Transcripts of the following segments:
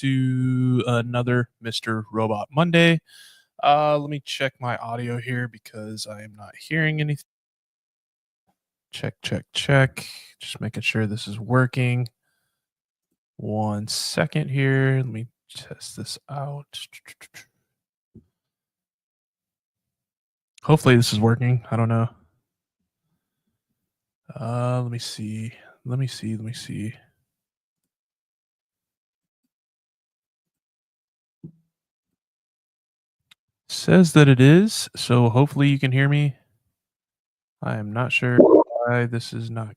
to another Mr. Robot Monday. Let me check my audio here because I am not hearing anything. Check. Just making sure this is working. 1 second here. Let me test this out. Hopefully this is working. I don't know. Let me see. Says that it is, so hopefully you can hear me. I am not sure why this is not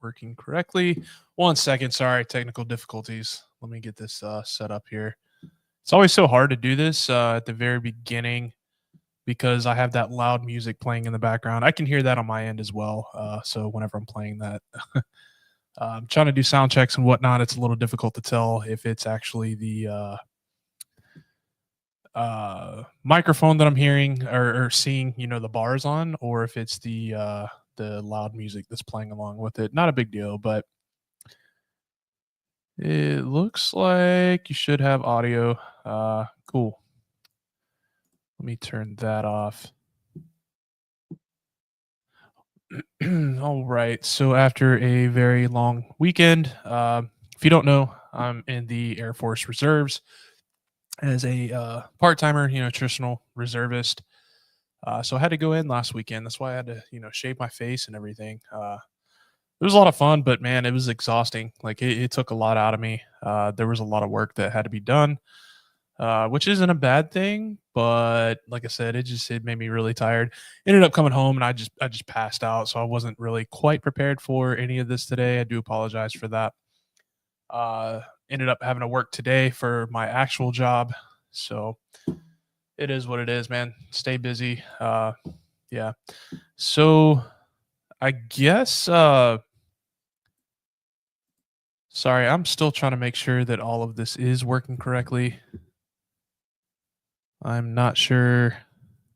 working correctly. 1 second, sorry, technical difficulties. Let me get this set up here. It's always so hard to do this at the very beginning because I have that loud music playing in the background. I can hear that on my end as well. So whenever I'm playing that, I'm trying to do sound checks and whatnot. It's a little difficult to tell if it's actually the microphone that I'm hearing or seeing, the bars on, or if it's the loud music that's playing along with it. Not a big deal, but it looks like you should have audio. Cool. Let me turn that off. All right. So after a very long weekend, if you don't know, I'm in the Air Force Reserves as a part-timer, traditional reservist. So I had to go in last weekend. That's why I had to, shave my face and everything. It was a lot of fun, but man, it was exhausting. Like it took a lot out of me. There was a lot of work that had to be done, which isn't a bad thing. But like I said, it made me really tired. Ended up coming home and I just passed out, so I wasn't really quite prepared for any of this today. I do apologize for that. Uh, Ended up having to work today for my actual job, so it is what it is, man. Stay busy. Yeah. So I guess sorry, I'm still trying to make sure that all of this is working correctly. I'm not sure.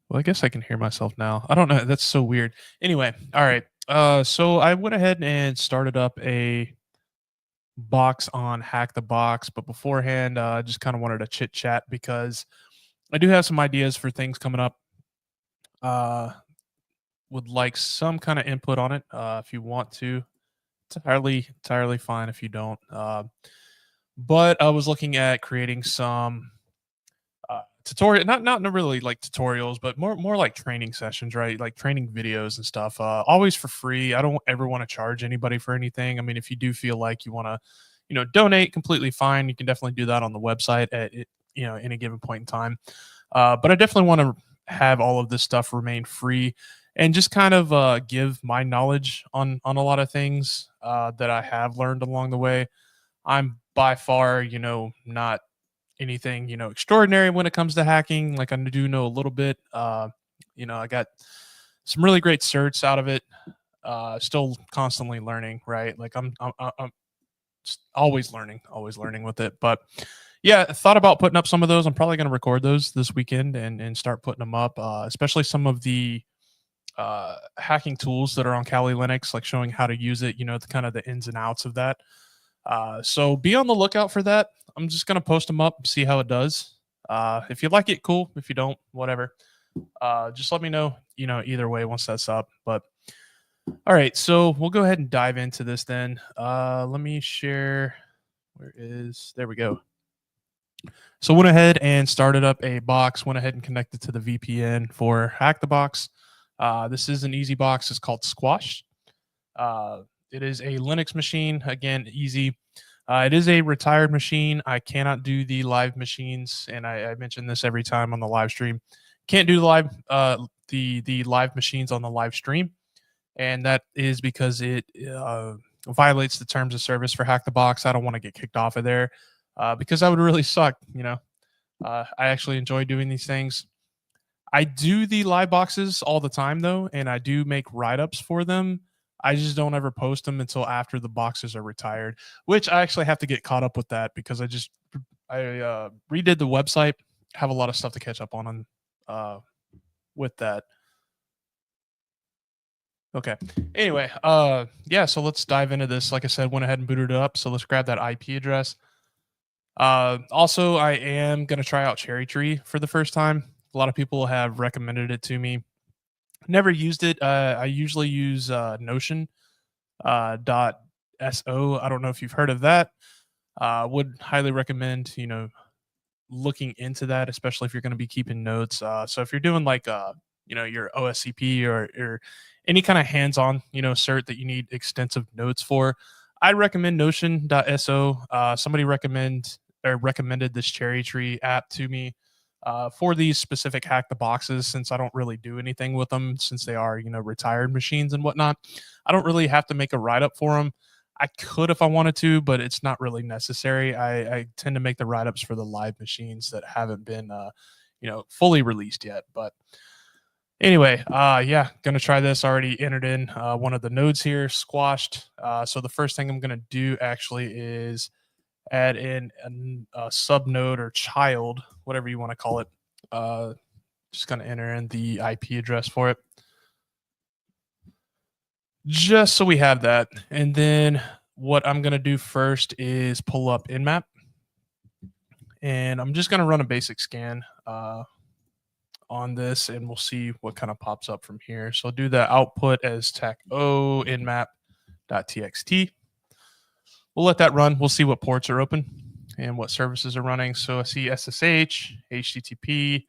Well, I guess I can hear myself now. I don't know. That's so weird. Anyway, all right. So I went ahead and started up a box on Hack the Box, but beforehand, I just kind of wanted to chit chat because I do have some ideas for things coming up. Uh, would like some kind of input on it. If you want to, entirely fine if you don't. But I was looking at creating some tutorial, not really like tutorials, but more like training sessions, right? Like training videos and stuff. Always for free. I don't ever want to charge anybody for anything. I mean, if you do feel like you want to, donate, completely fine. You can definitely do that on the website at any given point in time. But I definitely want to have all of this stuff remain free and just kind of give my knowledge on a lot of things that I have learned along the way. I'm by far, not anything, extraordinary when it comes to hacking. Like I do know a little bit. I got some really great certs out of it. Still constantly learning, right? Like I'm always learning with it. But yeah, I thought about putting up some of those. I'm probably going to record those this weekend and start putting them up, especially some of the hacking tools that are on Kali Linux, like showing how to use it, the kind of the ins and outs of that. So be on the lookout for that. I'm just gonna post them up, see how it does. If you like it, cool. If you don't, whatever. Just let me know. Either way, once that's up. But all right, so we'll go ahead and dive into this then. Let me share. There we go. So went ahead and started up a box. Went ahead and connected to the VPN for Hack the Box. This is an easy box. It's called Squash. It is a Linux machine. Again, easy. It is a retired machine. I cannot do the live machines, and I mention this every time on the live stream. Can't do the live machines on the live stream, and that is because it violates the terms of service for Hack the Box. I don't want to get kicked off of there because that would really suck. I actually enjoy doing these things. I do the live boxes all the time though, and I do make write-ups for them. I just don't ever post them until after the boxes are retired, which I actually have to get caught up with that because I redid the website. Have a lot of stuff to catch up on with that. Okay. Anyway, yeah, so let's dive into this. Like I said, went ahead and booted it up. So let's grab that IP address. Also, I am going to try out Cherry Tree for the first time. A lot of people have recommended it to me. Never used it. I usually use Notion dot so. I don't know if you've heard of that. Would highly recommend looking into that, especially if you're going to be keeping notes. So if you're doing like your OSCP or any kind of hands-on cert that you need extensive notes for, I recommend Notion.so. Somebody recommended this Cherry Tree app to me for these specific hack the boxes. Since I don't really do anything with them, since they are retired machines and whatnot, I don't really have to make a write up for them. I could if I wanted to, but it's not really necessary. I tend to make the write ups for the live machines that haven't been, fully released yet. But anyway, yeah, gonna try this. Already entered in one of the nodes here, squashed. So the first thing I'm gonna do actually is add in a sub node or child, whatever you want to call it. Just gonna enter in the IP address for it, just so we have that. And then what I'm going to do first is pull up Nmap, and I'm just going to run a basic scan on this, and we'll see what kind of pops up from here. So I'll do the output as tac-o nmap.txt. We'll let that run. We'll see what ports are open and what services are running. So I see SSH, HTTP,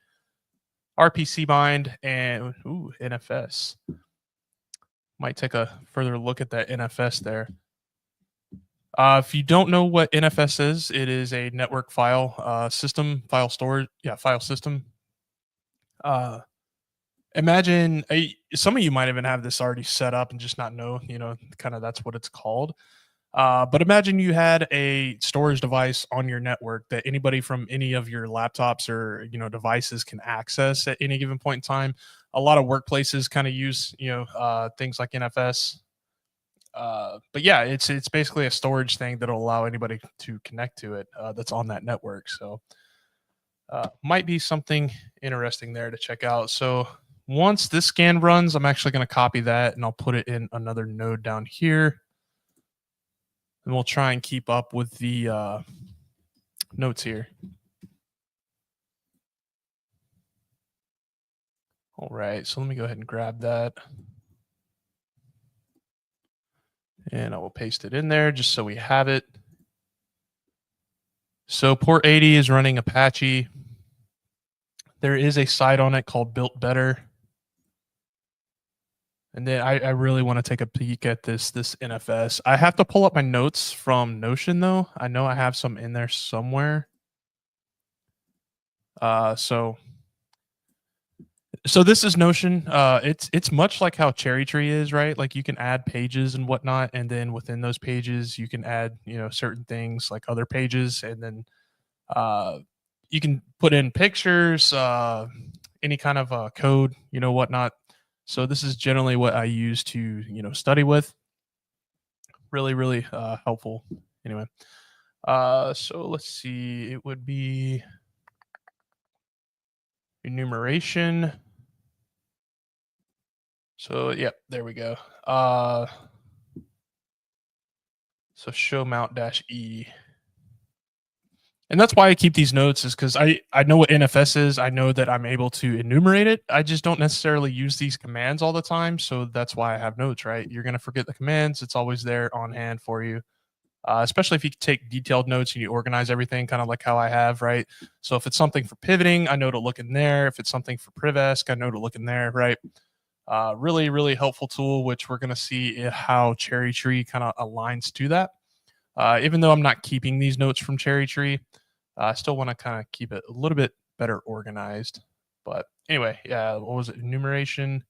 RPC bind, and NFS. Might take a further look at that NFS there. If you don't know what NFS is, it is a network file system, file storage, file system. Imagine some of you might even have this already set up and just not know, kind of that's what it's called. But imagine you had a storage device on your network that anybody from any of your laptops or devices can access at any given point in time. A lot of workplaces kind of use things like NFS. But yeah, it's basically a storage thing that'll allow anybody to connect to it that's on that network. So might be something interesting there to check out. So once this scan runs, I'm actually going to copy that and I'll put it in another node down here. And we'll try and keep up with the notes here. All right, so let me go ahead and grab that. And I will paste it in there just so we have it. So port 80 is running Apache. There is a site on it called Built Better. And then I really want to take a peek at this NFS. I have to pull up my notes from Notion though. I know I have some in there somewhere. So this is Notion. It's much like how Cherry Tree is, right? Like you can add pages and whatnot, and then within those pages you can add certain things like other pages, and then you can put in pictures, any kind of code, whatnot. So this is generally what I use to study with. Really, really helpful. Anyway, so let's see. It would be enumeration. So yeah, there we go. So show mount dash E. And that's why I keep these notes, is because I know what NFS is. I know that I'm able to enumerate it. I just don't necessarily use these commands all the time. So that's why I have notes, right? You're going to forget the commands. It's always there on hand for you. Especially if you take detailed notes and you organize everything kind of like how I have, right? So if it's something for pivoting, I know to look in there. If it's something for Privesk, I know to look in there, right? Really, really helpful tool, which we're going to see how Cherry Tree kind of aligns to that. Even though I'm not keeping these notes from Cherry Tree, I still want to kind of keep it a little bit better organized. But anyway, yeah, what was it? Enumeration.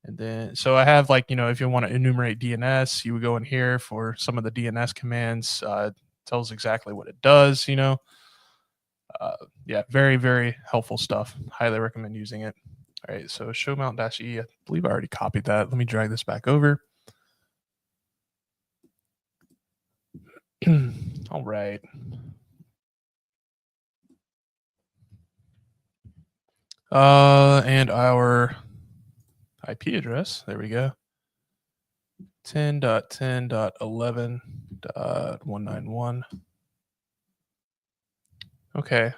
And then, so I have like, if you want to enumerate DNS, you would go in here for some of the DNS commands. Tells exactly what it does, yeah, very, very helpful stuff. Highly recommend using it. All right, so show mount dash E, I believe I already copied that. Let me drag this back over. All right. And our IP address, there we go. 10.10.11.191. Okay.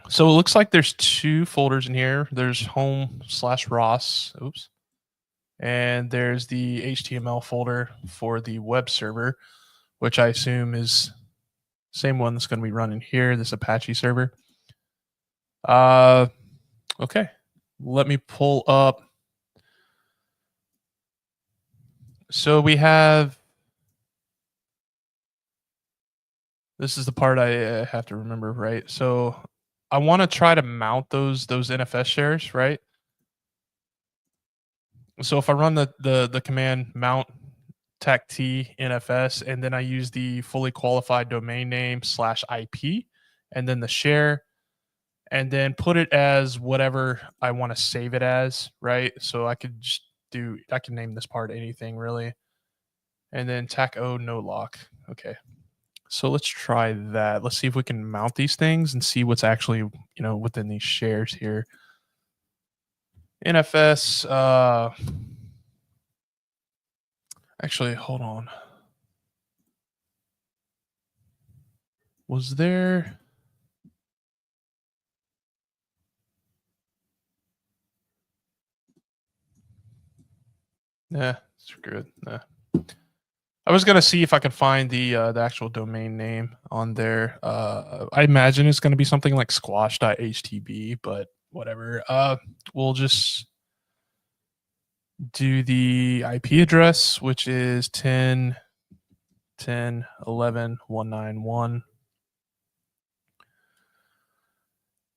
So it looks like there's two folders in here. There's home/Ross. Oops. And there's the HTML folder for the web server, which I assume is same one that's going to be running here, this Apache server. Uh, okay. Let me pull up. So we have. This is the part I have to remember, right? So I want to try to mount those NFS shares, right? So if I run the command mount tact NFS and then I use the fully qualified domain name /IP and then the share and then put it as whatever I want to save it as, right? So I could just I can name this part anything really. And then tac o no lock. Okay. So let's try that. Let's see if we can mount these things and see what's actually, within these shares here. NFS, actually, hold on. Was there? Nah, screw it. Nah. I was gonna see if I could find the actual domain name on there. I imagine it's gonna be something like squash.htb, but whatever. We'll just do the IP address, which is 10.10.11.191.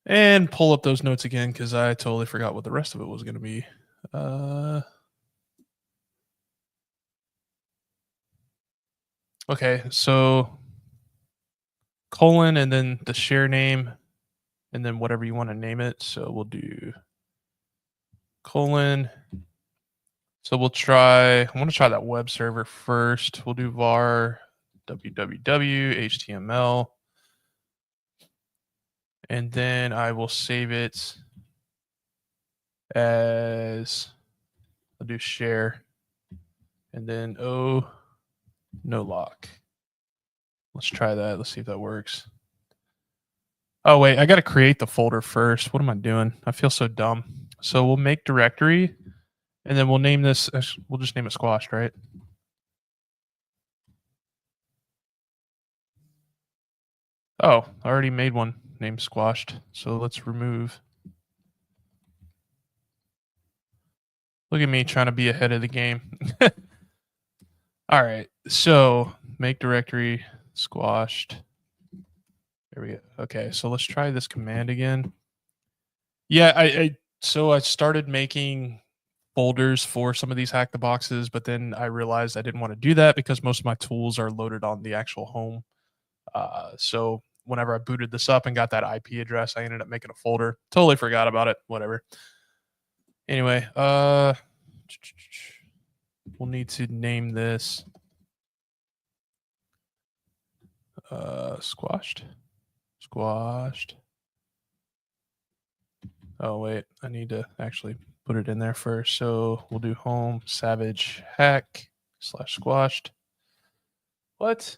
And pull up those notes again because I totally forgot what the rest of it was going to be. Okay, so colon and then the share name and then whatever you want to name it. So we'll do colon. So we'll try, I want to try that web server first. We'll do var www html. And then I will save it as, I'll do share and then no lock. Let's try that. Let's see if that works. Oh, wait, I got to create the folder first. What am I doing? I feel so dumb. So we'll make directory and then we'll name this, we'll just name it squashed, right? Oh, I already made one named squashed. So let's remove. Look at me trying to be ahead of the game. All right. So make directory squashed. There we go. Okay. So let's try this command again. Yeah, so I started making folders for some of these hack the boxes, but then I realized I didn't want to do that because most of my tools are loaded on the actual home. So whenever I booted this up and got that IP address, I ended up making a folder. Totally forgot about it. Whatever. Anyway, we'll need to name this squashed. Oh wait, I need to actually put it in there first. So we'll do home savage hack /squashed. What?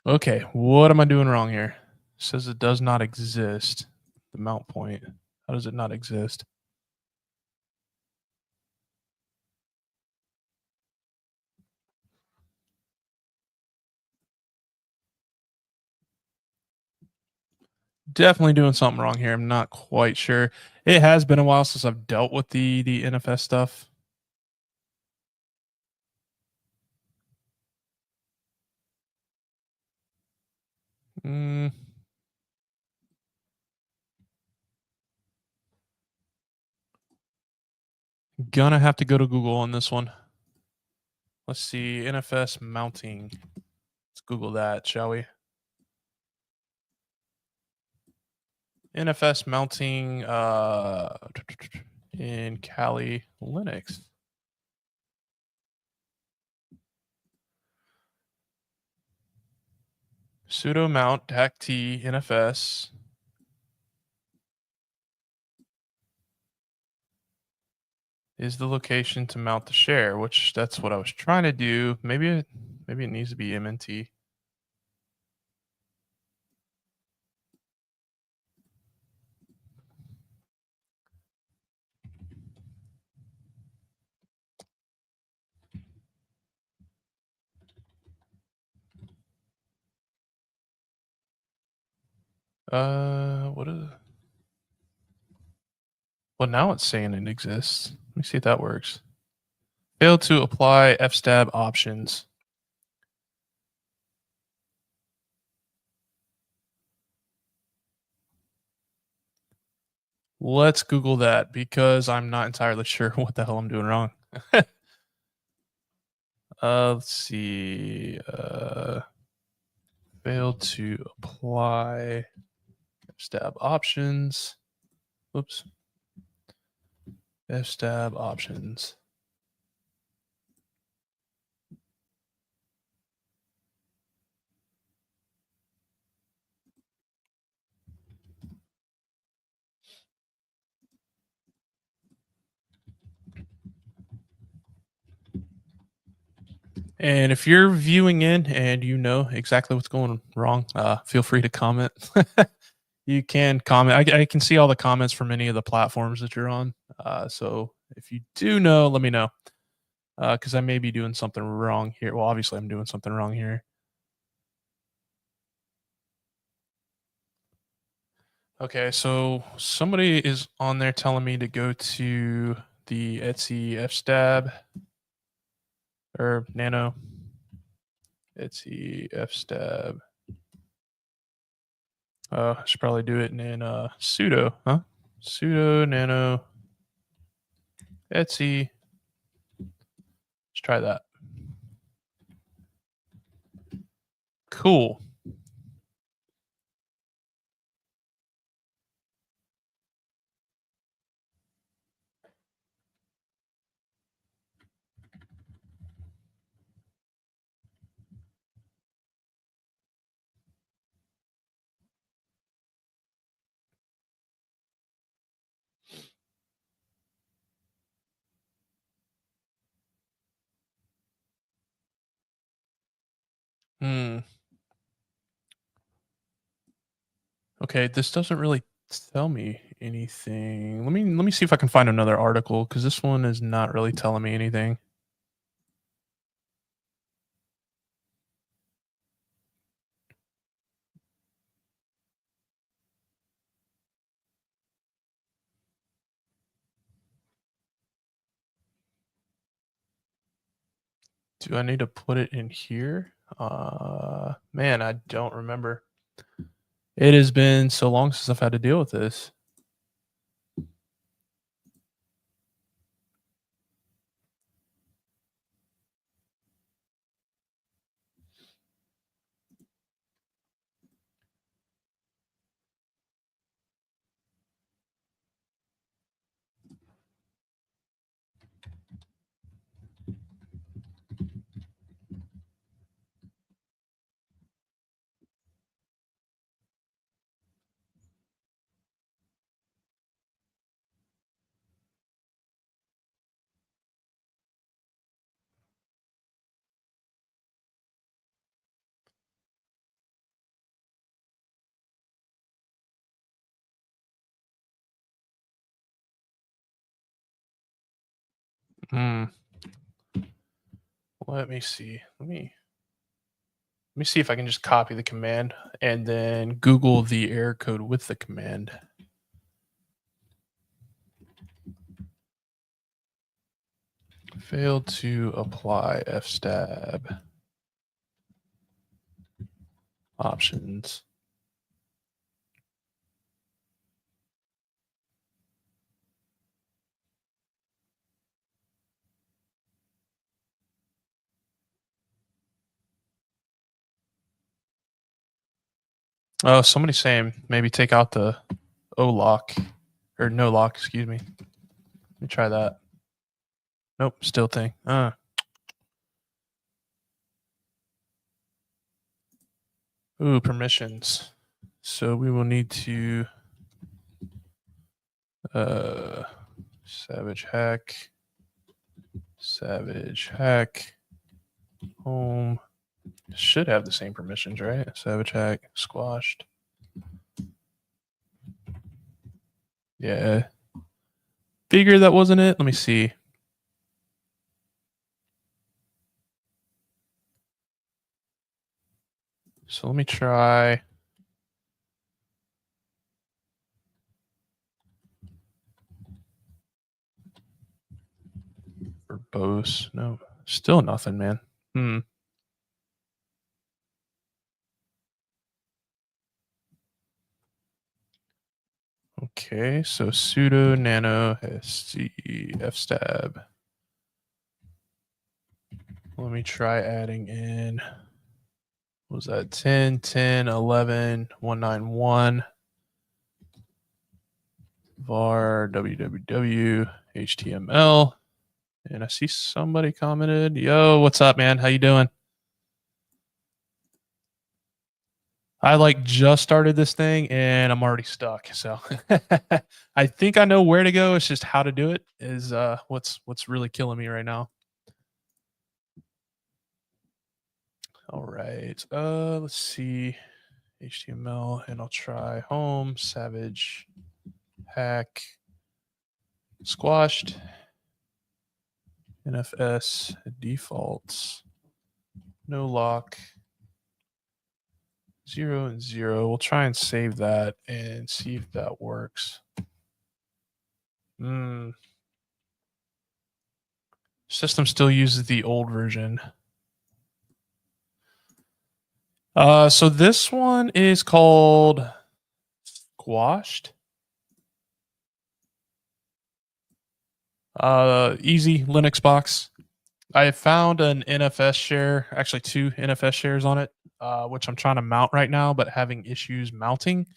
Okay, what am I doing wrong here? It says it does not exist. The mount point. How does it not exist? Definitely doing something wrong here. I'm not quite sure. It has been a while since I've dealt with the NFS stuff. Gonna have to go to Google on this one. Let's see, NFS mounting. Let's Google that, shall we? NFS mounting in Kali Linux. Sudo mount tact NFS. Is the location to mount the share, which that's what I was trying to do. Maybe it needs to be MNT. What is? Well, now it's saying it exists. Let me see if that works. Fail to apply fstab options. Let's Google that because I'm not entirely sure what the hell I'm doing wrong. Let's see. Fail to apply fstab options. Oops. Fstab options. And if you're viewing in and you know exactly what's going wrong, feel free to comment. You can comment. I can see all the comments from any of the platforms that you're on. So if you do know, let me know because I may be doing something wrong here. Well, obviously, I'm doing something wrong here. Okay, so somebody is on there telling me to go to the Etsy fstab or nano Etsy fstab. I should probably do it in sudo, huh? Sudo nano Etsy. Let's try that. Cool. Hmm. Okay, this doesn't really tell me anything. Let me see if I can find another article because this one is not really telling me anything. Do I need to put it in here? Man, I don't remember. It has been so long since I've had to deal with this. Hmm. Let me see. Let me see if I can just copy the command and then Google the error code with the command. Failed to apply fstab options. Oh, somebody's saying maybe take out the O lock or no lock, excuse me. Let me try that. Nope, still thing. Ooh, permissions. So we will need to uh savage hack home should have the same permissions, right? Savage hack squashed. Yeah. Figure that wasn't it. Let me see. So let me try verbose. No, still nothing, man. Hmm. Okay, so sudo nano fstab. Let me try adding in, what was that, 10, 10, 11, 191, var www html. And I see somebody commented, yo, what's up, man? How you doing? I like just started this thing and I'm already stuck. So I think I know where to go. It's just how to do it is what's really killing me right now. All right. Let's see. HTML, and I'll try home, savage, hack, squashed, NFS, defaults, no lock, 0 and 0. We'll try and save that and see if that works. System still uses the old version. So this one is called Squashed. Easy Linux box. I found an NFS share, actually 2 NFS shares on it, which I'm trying to mount right now, but having issues mounting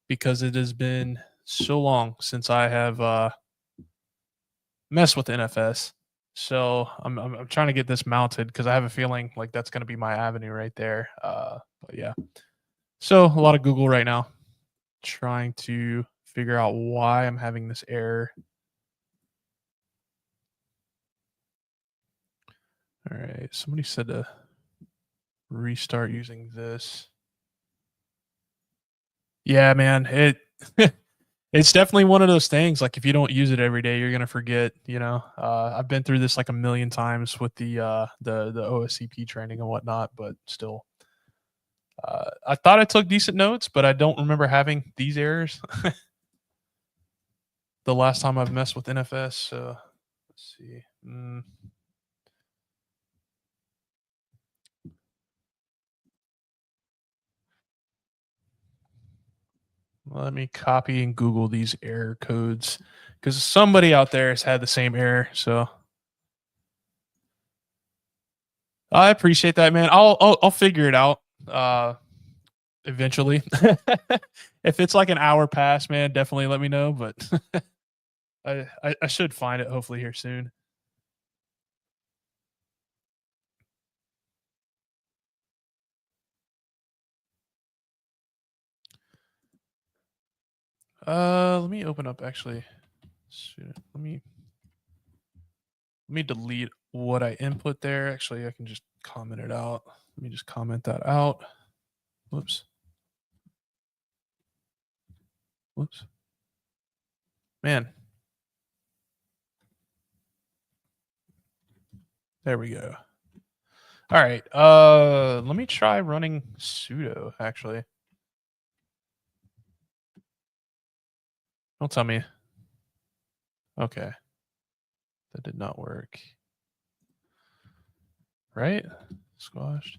because it has been so long since I have messed with NFS. So I'm trying to get this mounted because I have a feeling like that's going to be my avenue right there. But yeah, so a lot of Google right now, trying to figure out why I'm having this error. All right, somebody said to restart using this. Yeah, man, it's definitely one of those things. Like if you don't use it every day, you're gonna forget. I've been through this like a million times with the OSCP training and whatnot, but still, I thought I took decent notes, but I don't remember having these errors the last time I've messed with NFS. So let's see. Let me copy and Google these error codes because somebody out there has had the same error. So I appreciate that, man. I'll figure it out eventually. If it's like an hour past, man, definitely let me know. But I should find it hopefully here soon. Let me open up actually. Let me delete what I input there. Actually, I can just comment it out. Let me just comment that out. Whoops. Whoops. Man. There we go. All right. Let me try running sudo actually. Don't tell me. Okay. That did not work. Right? Squashed.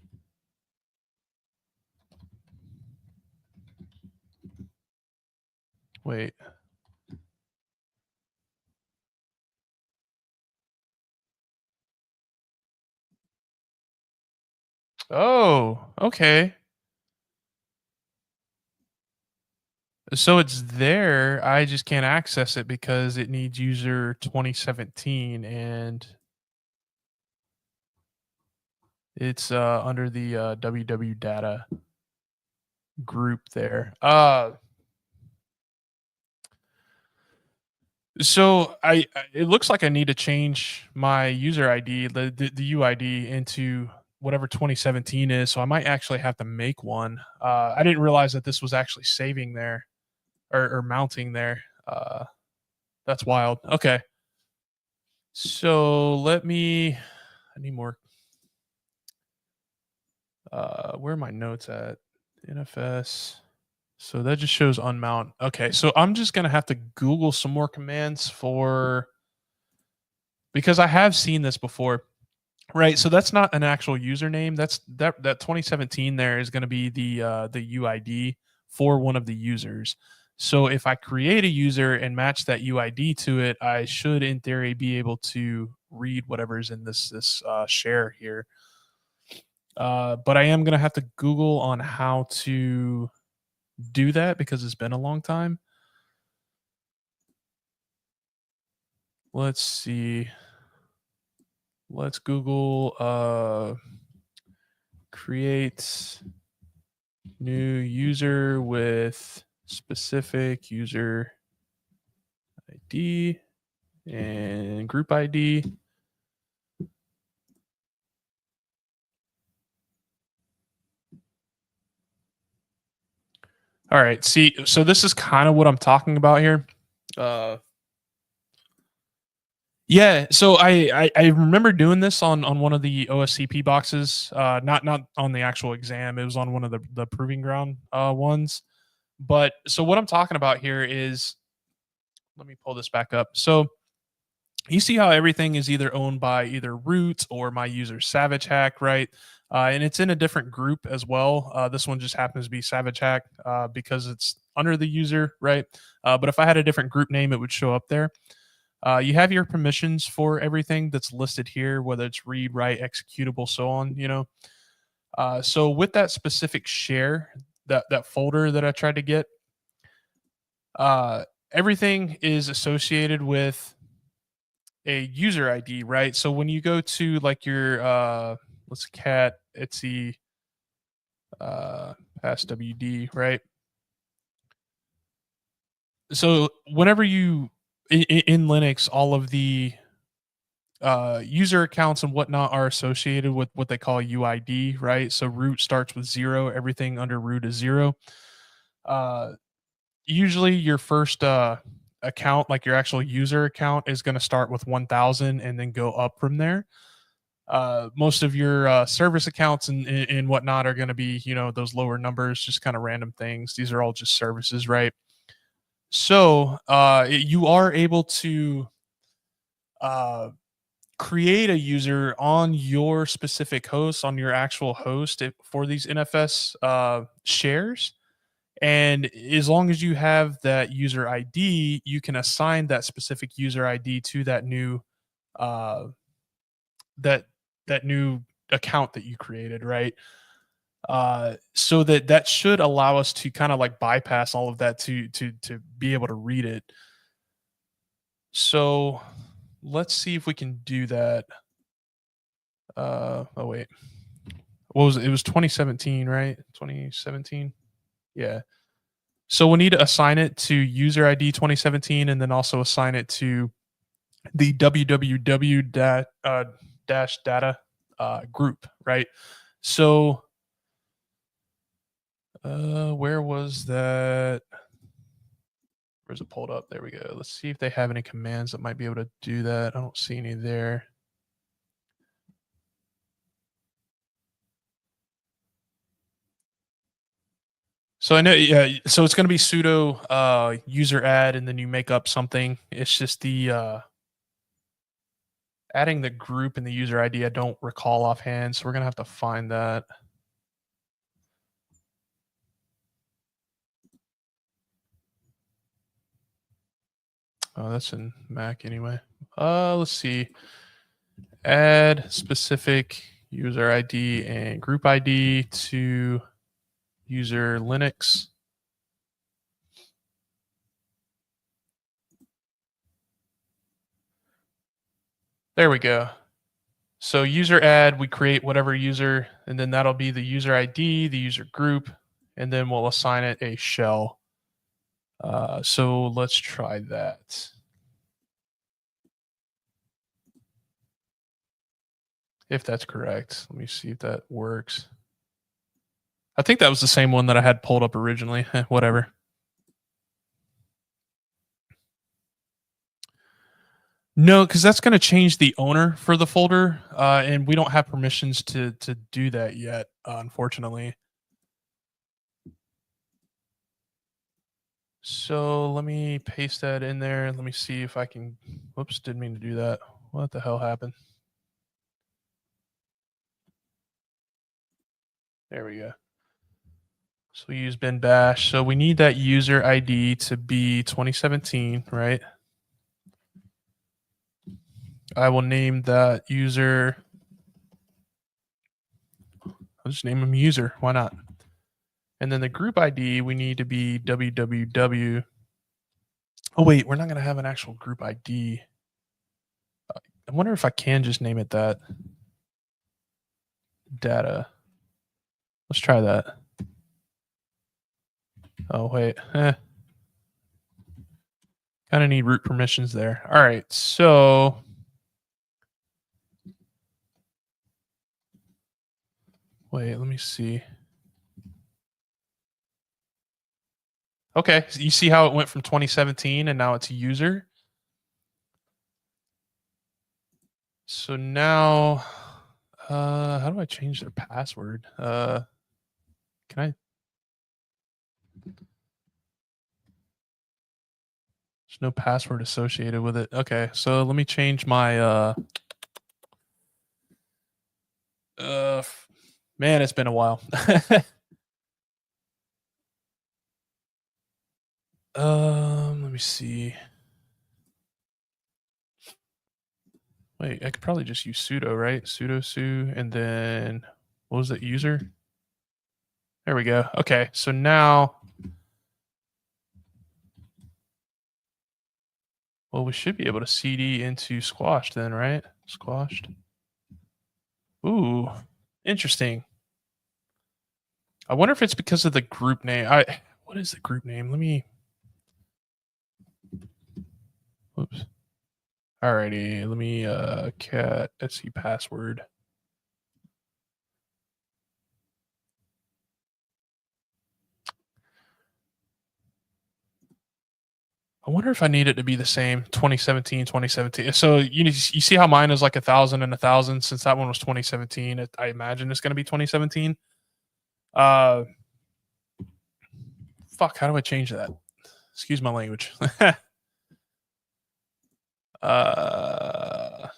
Wait. Oh, okay. So it's there. I just can't access it because it needs user 2017 and it's under the www data group there. So it looks like I need to change my user ID, the UID into whatever 2017 is. So I might actually have to make one. I didn't realize that this was actually saving there or mounting there. That's wild. Okay. So let me, I need more. Where are my notes at? NFS. So that just shows unmount. Okay. So I'm just going to have to Google some more commands for because I have seen this before. Right, so that's not an actual username. That 2017 there is going to be the UID for one of the users. So if I create a user and match that UID to it, I should, in theory, be able to read whatever's in this share here. But I am going to have to Google on how to do that because it's been a long time. Let's see. Let's Google create new user with specific user ID and group ID. All right. See, so this is kind of what I'm talking about here. Uh, yeah. So I remember doing this on one of the OSCP boxes. Not on the actual exam. It was on one of the proving ground ones. But so what I'm talking about here is, let me pull this back up. So you see how everything is either owned by either root or my user savage hack, right? And it's in a different group as well. This one just happens to be savage hack because it's under the user, right? But if I had a different group name, it would show up there. You have your permissions for everything that's listed here, whether it's read, write, executable, so on. So with that specific share, that folder that I tried to get, uh, everything is associated with a user ID, right? So when you go to like your let's cat etsy pass WD, right? So whenever you in Linux, all of the user accounts and whatnot are associated with what they call UID, right? So root starts with 0, everything under root is 0. Uh, Usually your first account, like your actual user account, is going to start with 1000 and then go up from there. Most of your service accounts and whatnot are going to be, those lower numbers, just kind of random things. These are all just services, right? So you are able to uh, create a user on your specific host, on your actual host for these NFS shares. And as long as you have that user ID, you can assign that specific user ID to that new uh, that that new account that you created, right? So that should allow us to kind of like bypass all of that to be able to read it. So let's see if we can do that. Oh wait, what was it? It was 2017, right? 2017. Yeah. So we need to assign it to user ID 2017, and then also assign it to the www dash data group, right? So where was that? Where's it pulled up? There we go. Let's see if they have any commands that might be able to do that. I don't see any there. So I know, yeah. So it's going to be sudo user add, and then you make up something. It's just the adding the group and the user ID. I don't recall offhand, so we're going to have to find that. Oh, that's in Mac anyway. Let's see. Add specific user ID and group ID to user Linux. There we go. So user add, we create whatever user, and then that'll be the user ID, the user group, and then we'll assign it a shell. So let's try that. If that's correct. Let me see if that works. I think that was the same one that I had pulled up originally. Whatever. No, because that's going to change the owner for the folder, and we don't have permissions to do that yet, unfortunately. So let me paste that in there. Let me see if I can. Whoops, didn't mean to do that. What the hell happened? There we go. So we use bin bash. So we need that user ID to be 2017, right? I will name that user. I'll just name him user. Why not? And then the group ID, we need to be www. Oh, wait, we're not going to have an actual group ID. I wonder if I can just name it that. Data. Let's try that. Oh, wait. Kind of need root permissions there. All right, so wait, let me see. Okay, so you see how it went from 2017 and now it's a user? So now, how do I change their password? Can I? There's no password associated with it. Okay, so let me change my, man, it's been a while. Let me see. Wait, I could probably just use sudo, right? Sudo su, and then what was it? User. There we go. Okay, so now, well, we should be able to cd into squashed then, right? Squashed. Ooh, interesting. I wonder if it's because of the group name. What is the group name? Let me. Oops. Alrighty, let me cat etc password. I wonder if I need it to be the same 2017, 2017. So you see how mine is like 1,000 and 1,000 since that one was 2017. I imagine it's going to be 2017. Fuck, how do I change that? Excuse my language. Let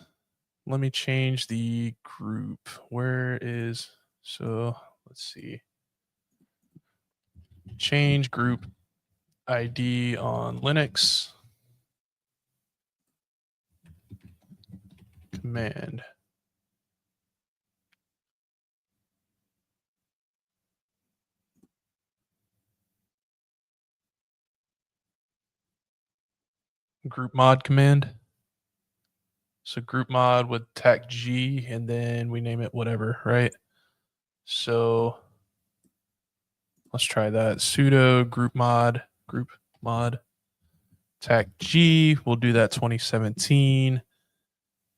me change the group. Where is, so let's see. Change group ID on Linux. Command. Group mod command. So group mod with tech G, and then we name it whatever, right? So let's try that. Sudo group mod tech G. We'll do that 2017.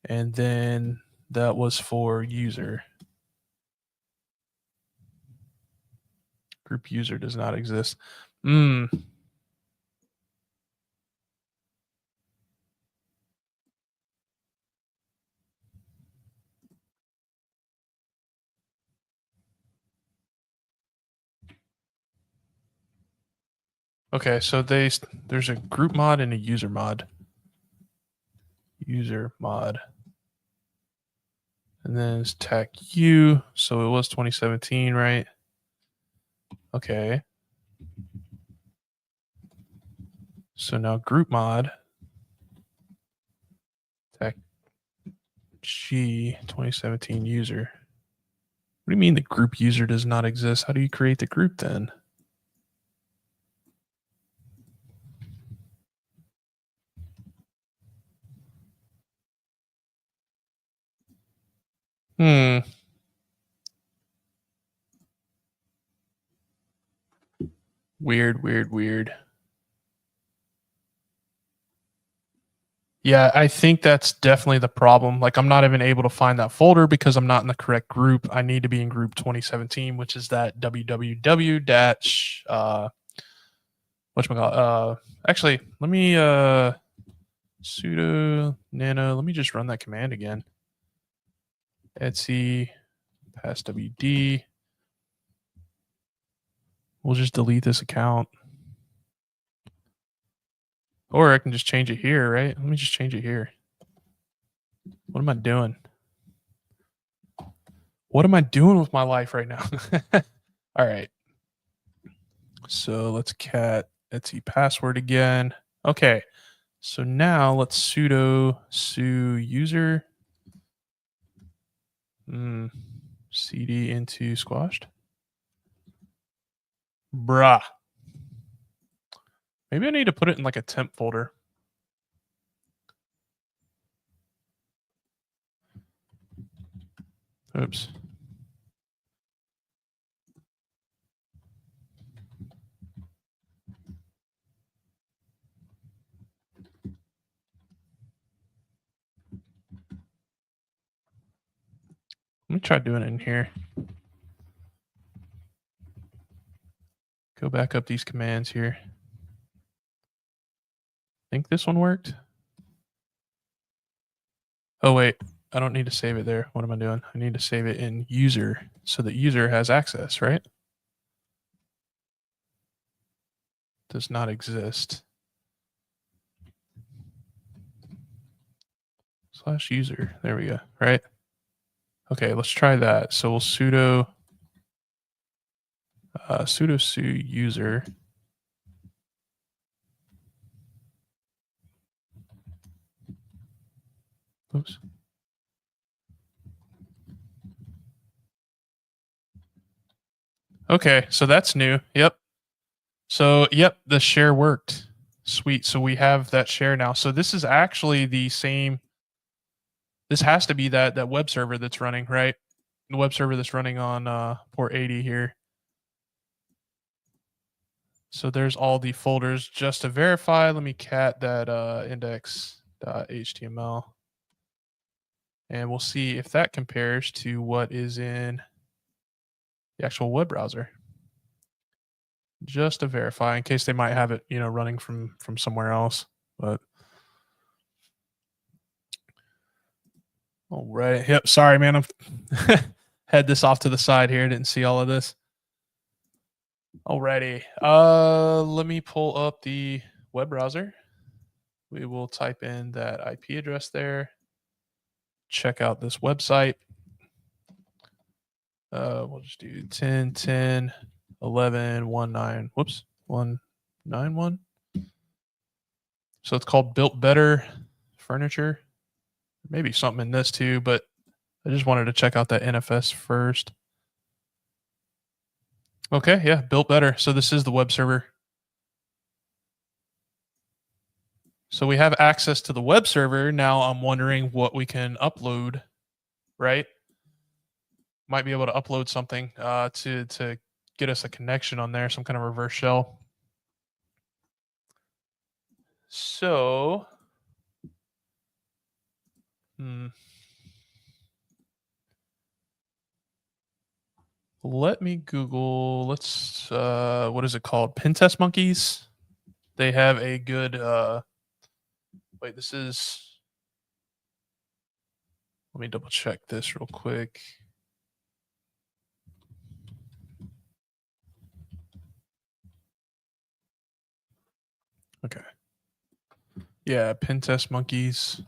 And then that was for user. Group user does not exist. Okay, so there's a group mod and a user mod. User mod. And then it's tech U. So it was 2017, right? Okay. So now group mod. Tech G 2017 user. What do you mean the group user does not exist? How do you create the group then? Weird. Yeah, I think that's definitely the problem. Like, I'm not even able to find that folder because I'm not in the correct group. I need to be in group 2017, which is that www dash whatchamacallit. Actually, let me sudo nano. Let me just run that command again. Etsy pass wd. We'll just delete this account. Or I can just change it here, right? Let me just change it here. What am I doing? What am I doing with my life right now? All right. So let's cat Etsy password again. Okay. So now let's sudo su user cd into squashed. Bruh. Maybe I need to put it in like a temp folder. Oops. Let me try doing it in here. Go back up these commands here. Think this one worked? Oh, wait. I don't need to save it there. What am I doing? I need to save it in user so that user has access, right? Does not exist. /user. There we go. Right? Okay, let's try that. So we'll sudo su user. Oops. Okay, so that's new. Yep. So, yep, the share worked. Sweet. So we have that share now. So this is actually the same. This has to be that web server that's running, right? The web server that's running on port 80 here. So there's all the folders. Just to verify, let me cat that index.html. And we'll see if that compares to what is in the actual web browser. Just to verify, in case they might have it, running from somewhere else. But all right. Yep. Sorry, man. I'm had this off to the side here. Didn't see all of this. Alrighty. Let me pull up the web browser. We will type in that IP address there. Check out this website. We'll just do 10, 10, 11, 19. Whoops, 191. So it's called Built Better Furniture. Maybe something in this too, but I just wanted to check out that NFS first. Okay, yeah, Built Better. So this is the web server. So we have access to the web server. Now I'm wondering what we can upload, right? Might be able to upload something to get us a connection on there, some kind of reverse shell. So, let me Google. Let's what is it called? Pentest Monkeys. They have a good. Wait, this is. Let me double check this real quick. Okay. Yeah, Pentest Monkeys.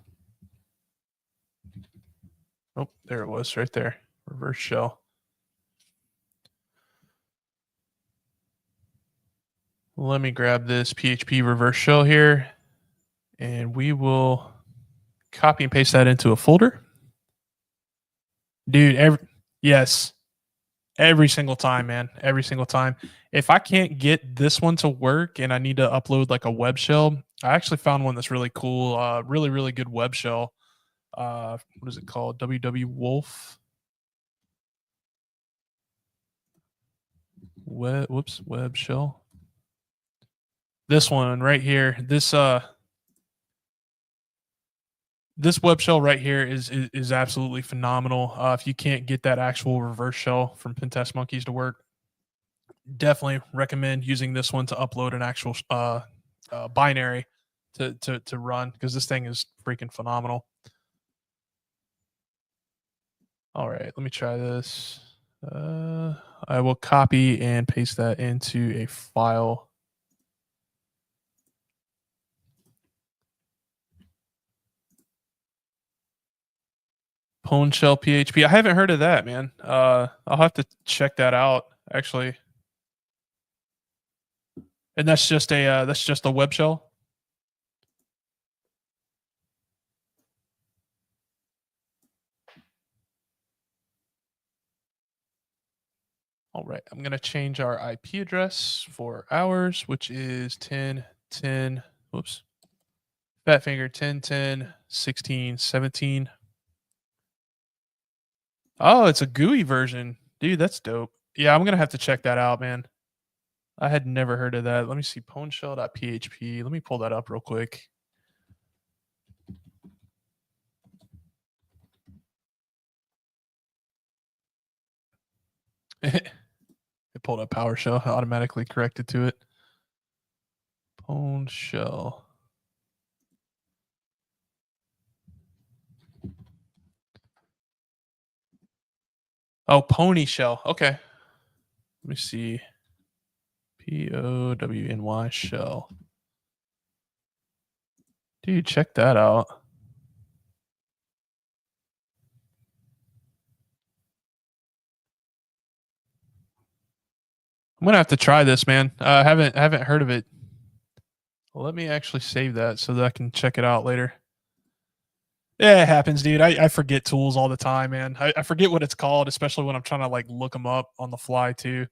Oh, there it was right there. Reverse shell. Let me grab this PHP reverse shell here, and we will copy and paste that into a folder. Dude, yes, every single time, man. Every single time. If I can't get this one to work and I need to upload like a web shell, I actually found one that's really cool. Really, really good web shell. What is it called? WW Wolf. Web shell. This one right here. This web shell right here is absolutely phenomenal. If you can't get that actual reverse shell from Pentest Monkeys to work, definitely recommend using this one to upload an actual binary to run, because this thing is freaking phenomenal. All right, let me try this. I will copy and paste that into a file. Pwn shell PHP. I haven't heard of that, man. I'll have to check that out actually. And that's just a web shell. All right, I'm gonna change our IP address for ours, which is 1010. Whoops. Fat finger 1010 16 17. Oh, it's a GUI version. Dude, that's dope. Yeah, I'm gonna have to check that out, man. I had never heard of that. Let me see pwnshell.php. Let me pull that up real quick. It pulled up PowerShell. I automatically corrected to it. Pwnshell. Oh, pony shell. Okay. Let me see. POWNY shell. Dude, check that out. I'm gonna have to try this, man. I haven't heard of it. Well, let me actually save that so that I can check it out later. Yeah, it happens, dude. I forget tools all the time, man. I forget what it's called, especially when I'm trying to like look them up on the fly too.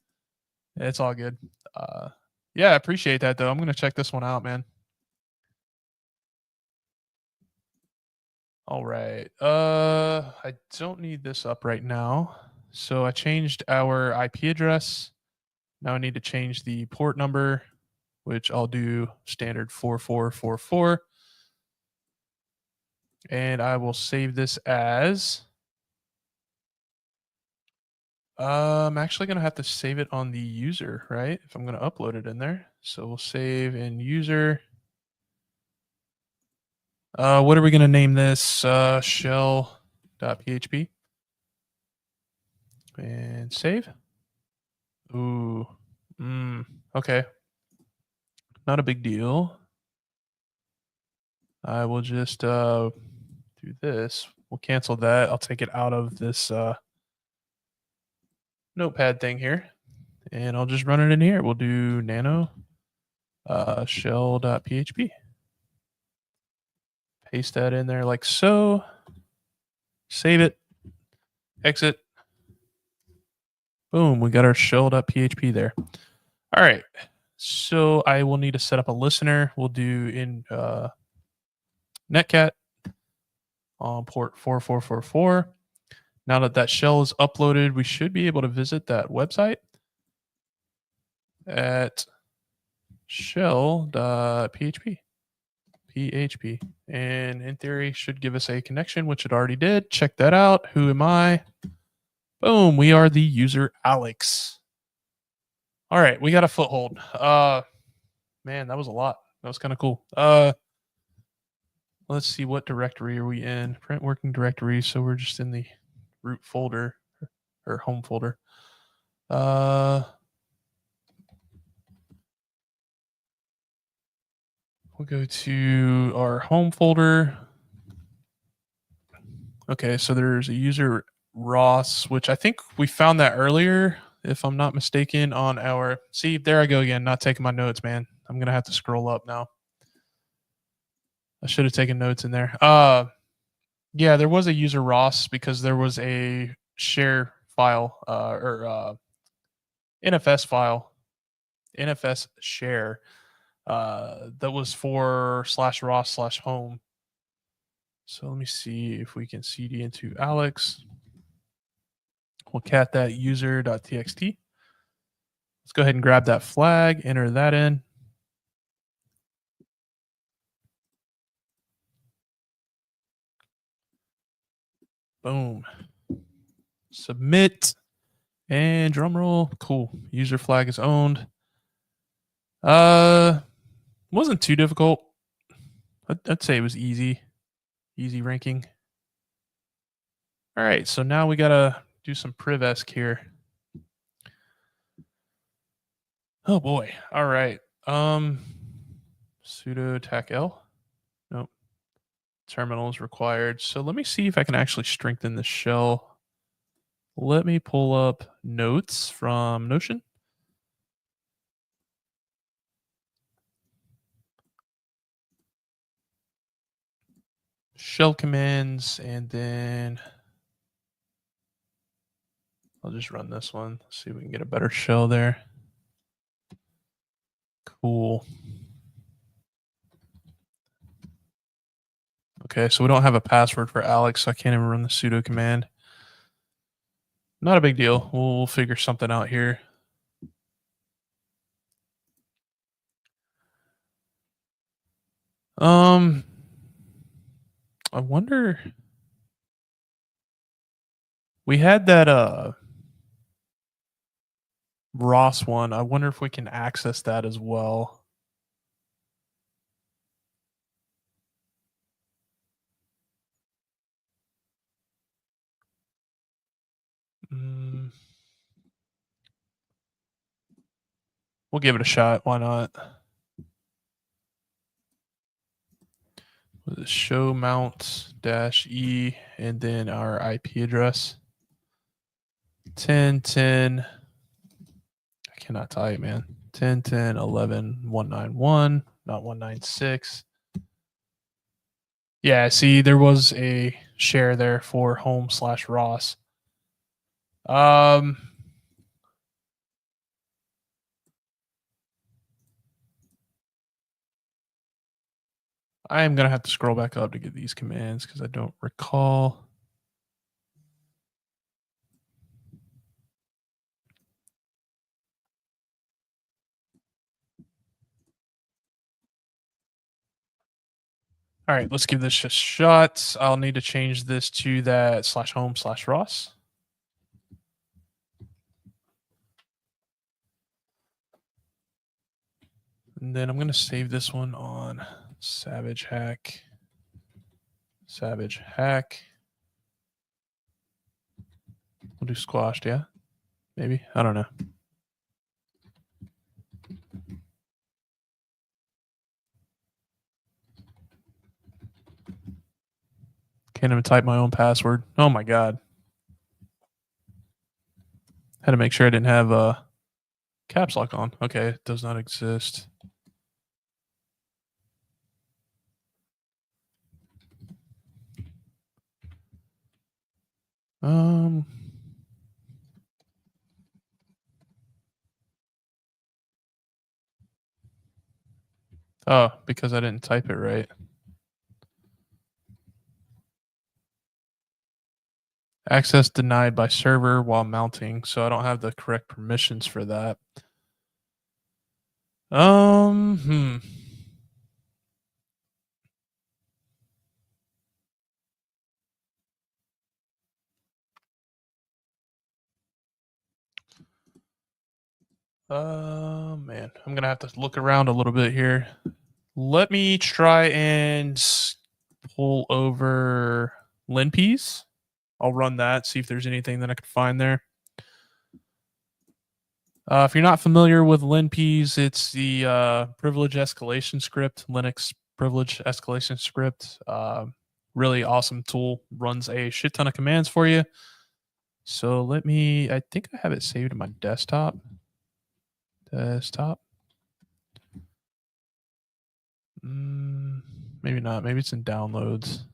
It's all good. Uh, yeah, I appreciate that though. I'm gonna check this one out, man. All right. I don't need this up right now. So I changed our IP address. Now I need to change the port number, which I'll do standard 4444. And I will save this as. I'm actually going to have to save it on the user, right? If I'm going to upload it in there. So we'll save in user. What are we going to name this? Shell.php. And save. Ooh. Okay. Not a big deal. I will just do this. We'll cancel that. I'll take it out of this notepad thing here. And I'll just run it in here. We'll do nano shell.php. Paste that in there like so. Save it. Exit. Boom. We got our shell.php there. All right. So I will need to set up a listener. We'll do in netcat on port 4444. Now that that shell is uploaded, we should be able to visit that website at shell.php. PHP. And in theory, should give us a connection, which it already did. Check that out. Who am I? Boom. We are the user Alex. All right. We got a foothold. Man, that was a lot. That was kind of cool. Let's see, what directory are we in? Print working directory. So we're just in the root folder or home folder. We'll go to our home folder. Okay, so there's a user Ross, which I think we found that earlier, if I'm not mistaken, on our. See, there I go again, not taking my notes, man. I'm gonna have to scroll up now. I should have taken notes in there. Yeah, there was a user Ross because there was a share file or NFS file, NFS share that was for /Ross/home. So let me see if we can cd into Alex. We'll cat that user.txt. Let's go ahead and grab that flag, enter that in. Boom. Submit. And drum roll. Cool. User flag is owned. Wasn't too difficult. I'd say it was easy. Easy ranking. All right, so now we gotta do some privesc here. Oh boy. All right. Sudo tac l. Nope. terminal is required. So let me see if I can actually strengthen the shell. Let me pull up notes from Notion. Shell commands, and then I'll just run this one. See if we can get a better shell there. Cool. Okay, so we don't have a password for Alex, so I can't even run the sudo command. Not a big deal. We'll figure something out here. I wonder. We had that Ross one. I wonder if we can access that as well. We'll give it a shot. Why not? Show mount -e and then our IP address 10.10. I cannot type, man. 10.10.11.191, not 196. Yeah, see, there was a share there for home/Ross. I am going to have to scroll back up to get these commands because I don't recall. All right, let's give this a shot. I'll need to change this to that /home/Ross. And then I'm going to save this one on Savage Hack. Savage Hack. We'll do squashed, yeah? Maybe? I don't know. Can't even type my own password. Oh my God. Had to make sure I didn't have a caps lock on. Okay, it does not exist. Oh, because I didn't type it right. Access denied by server while mounting, so I don't have the correct permissions for that. Hmm. Man, I'm gonna have to look around a little bit here. Let me try and pull over LinPs. I'll run that, see if there's anything that I could find there. If you're not familiar with LinPs, it's the privilege escalation script, Linux privilege escalation script. Really awesome tool, runs a shit ton of commands for you. So I think I have it saved to my desktop. Maybe not. Maybe it's in downloads.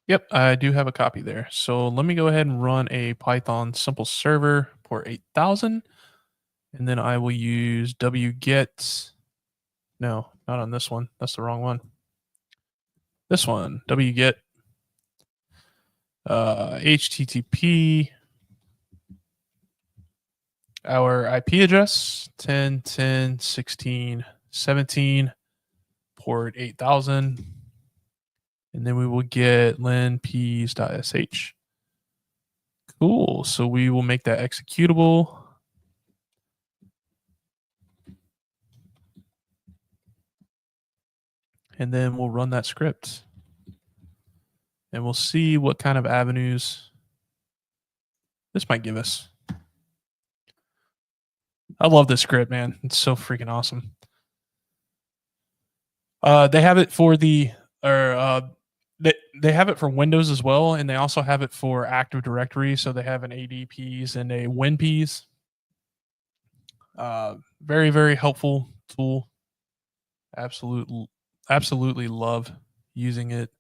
Yep, I do have a copy there. So let me go ahead and run a Python simple server port 8000. And then I will use wget. No, not on this one. That's the wrong one. This one, wget HTTP, our IP address 10.10.16.17, port 8000. And then we will get linps.sh. Cool. So we will make that executable. And then we'll run that script. And we'll see what kind of avenues this might give us. I love this script, man. It's so freaking awesome. They have it for the or they have it for Windows as well, and they also have it for Active Directory. So they have an ADPs and a WinPs. Very very helpful tool. Absolute, absolutely love using it.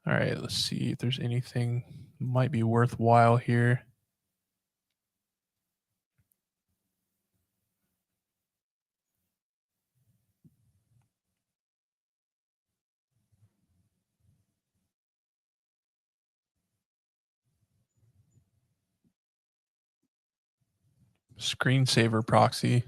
All right, let's see if there's anything might be worthwhile here. Screensaver proxy.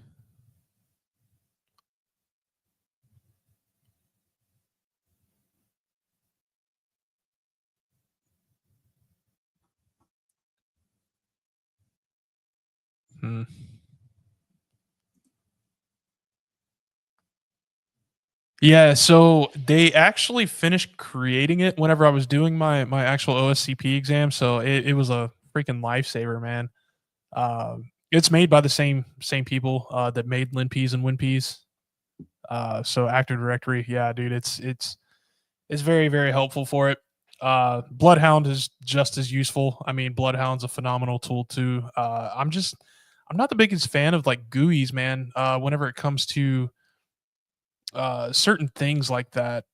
Hmm. Yeah, so they actually finished creating it whenever I was doing my actual OSCP exam. So it was a freaking lifesaver, man. It's made by the same people that made LinPs and WinPs. So Active Directory, yeah, dude, it's very very helpful for it. Bloodhound is just as useful. I mean, Bloodhound's a phenomenal tool too. I'm not the biggest fan of like GUIs, man. Whenever it comes to certain things like that.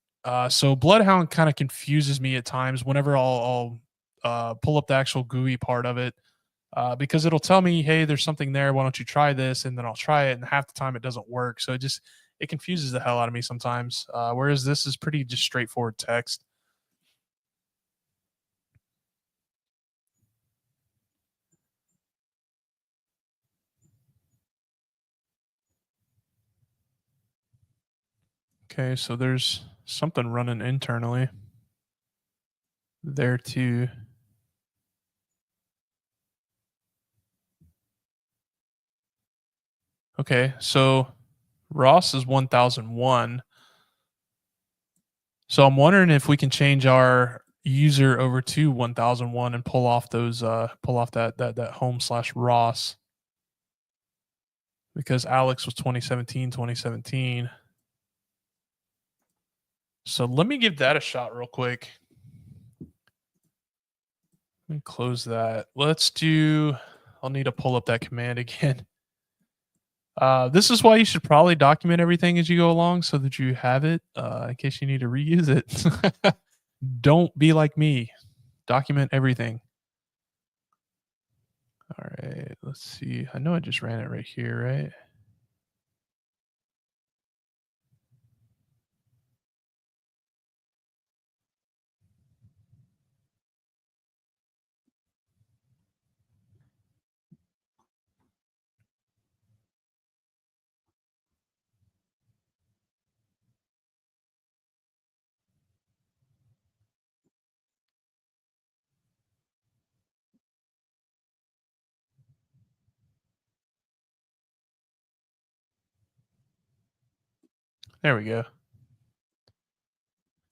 So Bloodhound kind of confuses me at times whenever I'll pull up the actual GUI part of it because it'll tell me, "Hey, there's something there. Why don't you try this?" And then I'll try it, and half the time it doesn't work. So it confuses the hell out of me sometimes. Whereas this is pretty just straightforward text. Okay, so there's something running internally there too. Okay, so Ross is 1001. So I'm wondering if we can change our user over to 1001 and pull off that home slash Ross because Alex was 2017. So let me give that a shot real quick. Let me close that. I'll need to pull up that command again. This is why you should probably document everything as you go along so that you have it in case you need to reuse it. Don't be like me. Document everything. All right, let's see. I know I just ran it right here, right? There we go.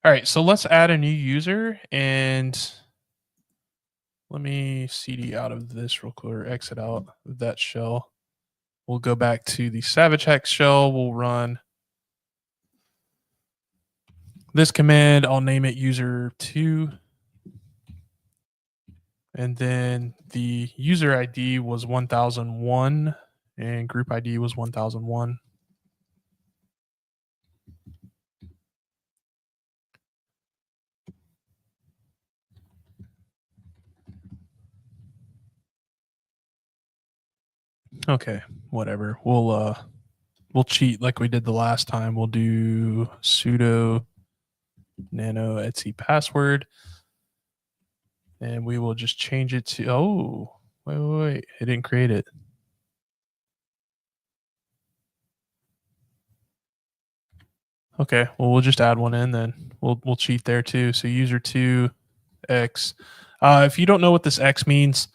All right, so let's add a new user and let me cd out of this real quick or exit out of that shell. We'll go back to the Savage Hex shell. We'll run this command. I'll name it user2. And then the user ID was 1001 and group ID was 1001. Okay, whatever. We'll cheat like we did the last time. We'll do sudo nano etc password and we will just change it to wait. It didn't create it. Okay, well we'll just add one in then. We'll cheat there too. So user2 x. If you don't know what this x means,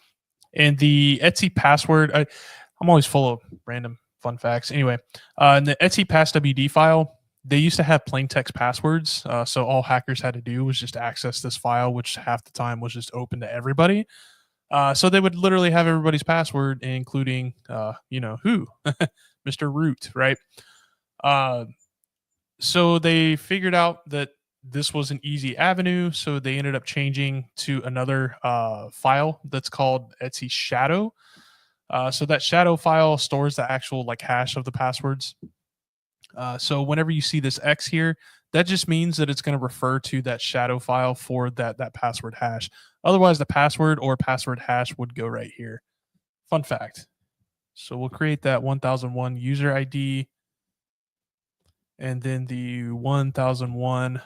and the Etsy password, I'm always full of random fun facts. Anyway, in the Etsy passwd file, they used to have plain text passwords. So all hackers had to do was just access this file, which half the time was just open to everybody. So they would literally have everybody's password, including, who, Mr. Root, right? Uh, so they figured out that this was an easy avenue, so they ended up changing to another file that's called Etsy Shadow. So that shadow file stores the actual like hash of the passwords. So whenever you see this X here, that just means that it's going to refer to that shadow file for that password hash. Otherwise, the password or password hash would go right here. Fun fact. So we'll create that 1001 user ID and then the 1001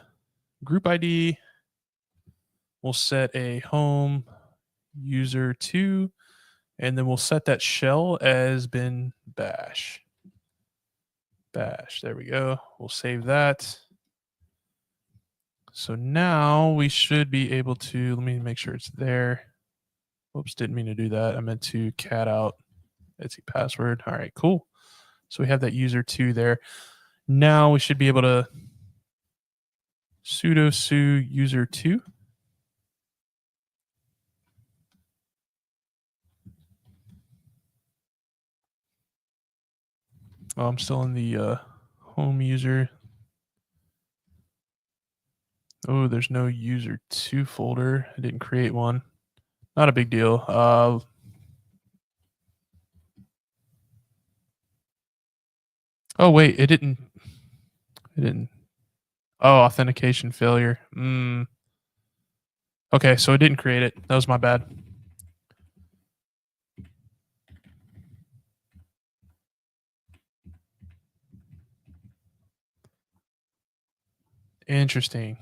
group ID. We'll set a home user 2 and then we'll set that shell as bin bash. Bash. There we go. We'll save that. So now we should be able to, let me make sure it's there. Oops, didn't mean to do that. I meant to cat out Etsy password. All right, cool. So we have that user 2 there. Now we should be able to sudo su user 2. Oh, I'm still in the home user. Oh, there's no user 2 folder. I didn't create one. Not a big deal. Oh wait, it didn't. It didn't. Oh, authentication failure. Okay, so it didn't create it. That was my bad. Interesting.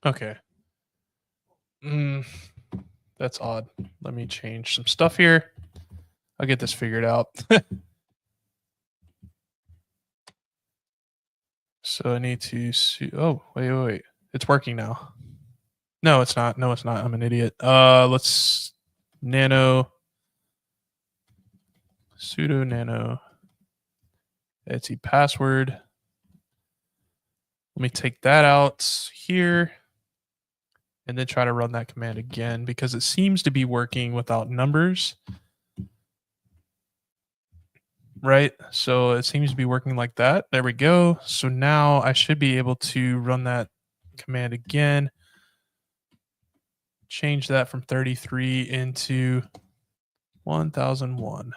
Okay. That's odd. Let me change some stuff here. I'll get this figured out. So I need to see. Oh, wait. It's working now. No, it's not. No, it's not. I'm an idiot. Let's nano sudo nano Etsy password. Let me take that out here and then try to run that command again because it seems to be working without numbers. Right? So it seems to be working like that. There we go. So now I should be able to run that command again. Change that from 33 into 1001.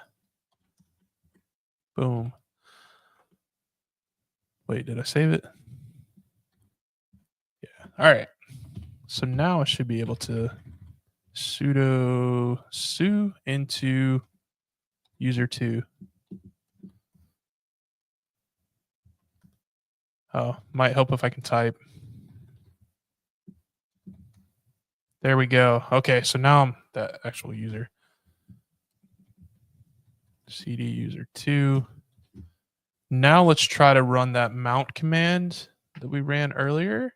Boom. Wait, did I save it? Yeah. All right. So now I should be able to sudo su into user 2. Oh, might help if I can type. There we go. Okay, so now I'm the actual user. cd user 2. Now let's try to run that mount command that we ran earlier.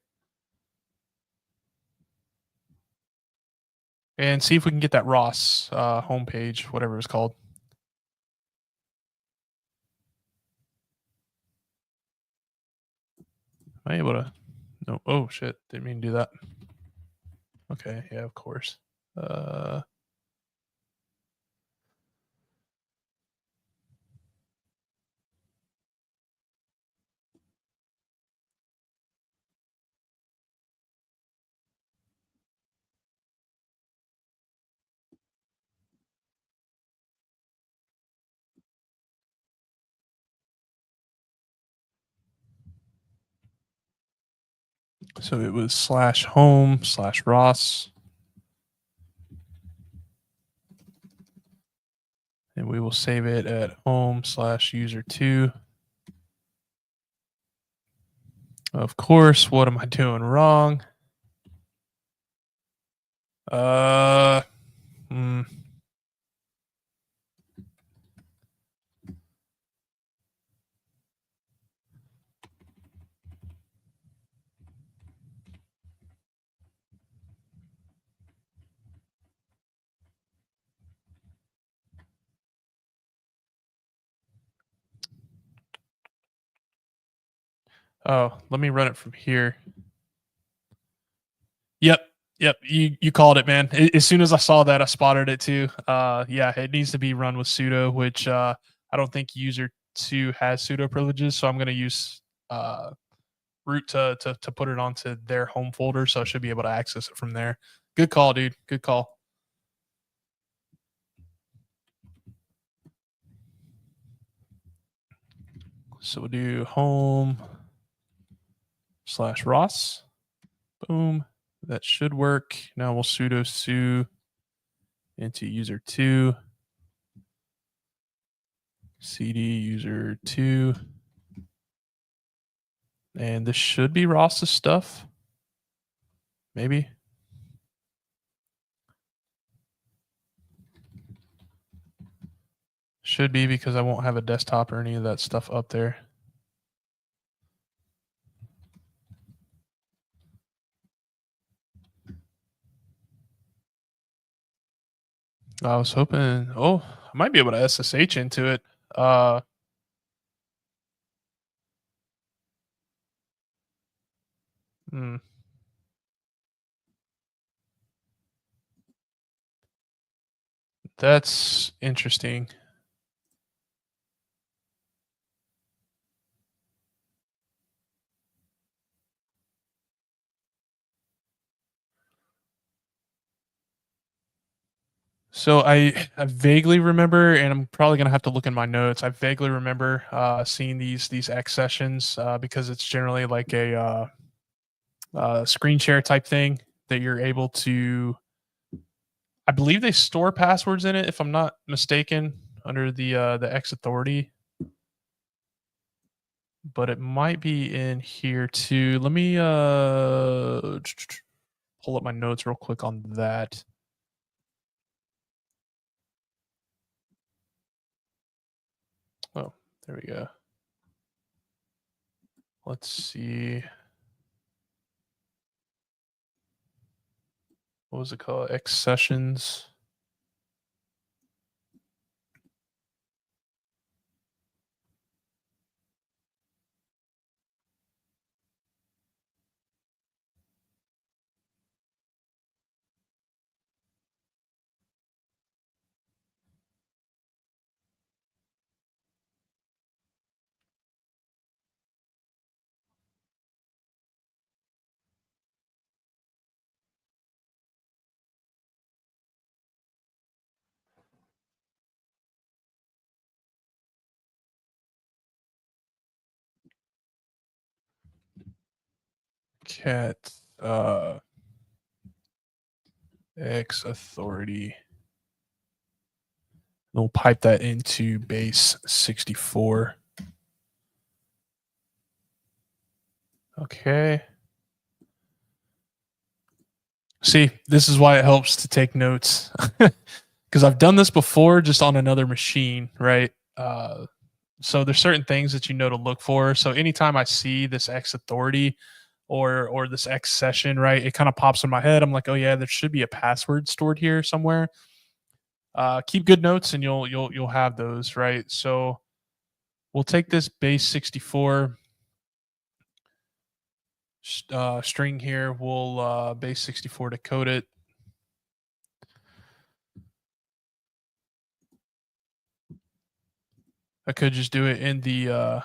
And see if we can get that ROS homepage, whatever it's called. Am I able to? No. Oh shit! Didn't mean to do that. Okay. Yeah. Of course. So it was /home/ROS. And we will save it at home/user2. Of course, what am I doing wrong? Uh, hmm. Oh, let me run it from here. Yep. Yep. You called it, man. As soon as I saw that, I spotted it too. Yeah, it needs to be run with sudo, which I don't think user two has sudo privileges, so I'm going to use uh, root to put it onto their home folder, so I should be able to access it from there. Good call, dude. Good call. So we'll do home / Ross. Boom. That should work. Now we'll sudo su into user two, cd user two, and this should be Ross's stuff. Maybe. Should be, because I won't have a desktop or any of that stuff up there. I was hoping, I might be able to SSH into it. Hmm. That's interesting. So I vaguely remember, and I'm probably gonna have to look in my notes. I vaguely remember seeing these X sessions because it's generally like a screen share type thing that you're able to. I believe they store passwords in it, if I'm not mistaken, under the X authority. But it might be in here too. Let me pull up my notes real quick on that. Oh, there we go. Let's see. What was it called? X sessions. Cat X authority. We'll pipe that into base 64. Okay. See, this is why it helps to take notes, because I've done this before just on another machine, right? So there's certain things that you know to look for. So anytime I see this X authority or this X session, right, it kind of pops in my head. I'm like, oh yeah, there should be a password stored here somewhere. Keep good notes, and you'll have those, right? So we'll take this base 64 string here. We'll base 64 to code it. I could just do it in the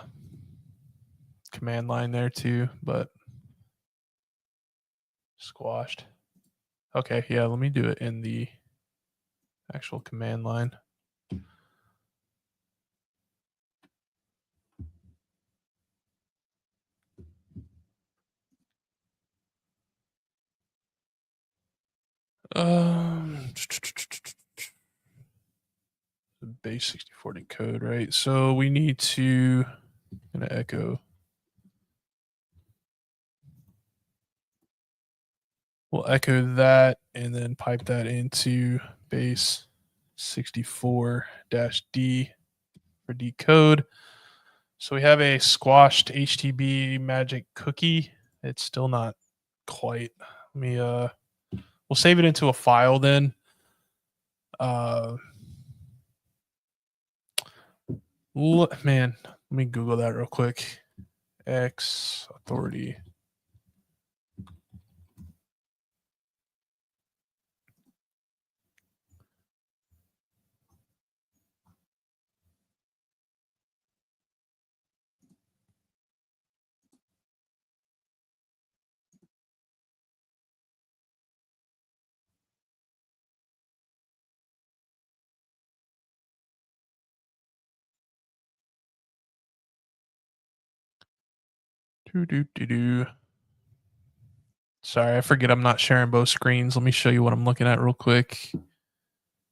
command line there too, but squashed. Okay, yeah, let me do it in the actual command line. Um, the base 64 to code, right? So we need to gonna echo. We'll echo that and then pipe that into base 64-D for decode. So we have a squashed HTB magic cookie. It's still not quite. Let me we'll save it into a file then. Uh Man, let me Google that real quick. X authority. Do do do do. Sorry, I forget I'm not sharing both screens. Let me show you what I'm looking at real quick.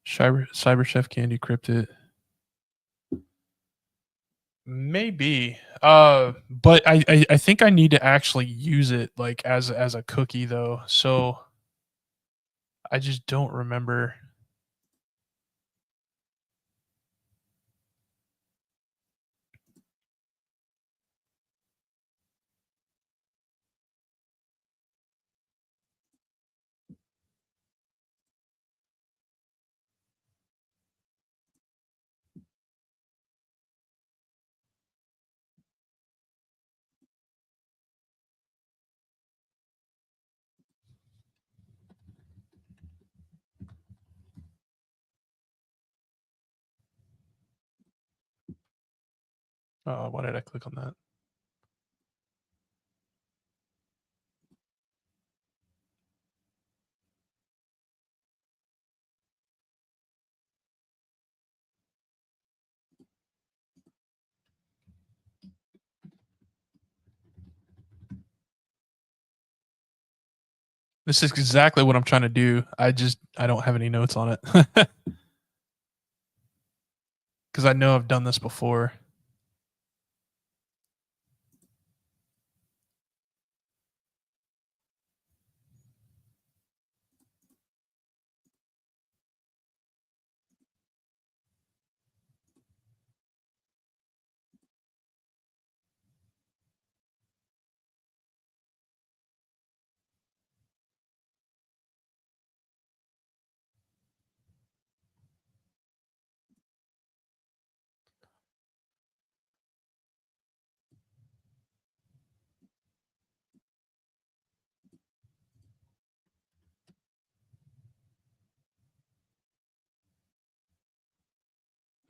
CyberChef can decrypt it. Maybe. But I think I need to actually use it like as a cookie though. So I just don't remember. Why did I click on that? This is exactly what I'm trying to do. I don't have any notes on it. Because I know I've done this before.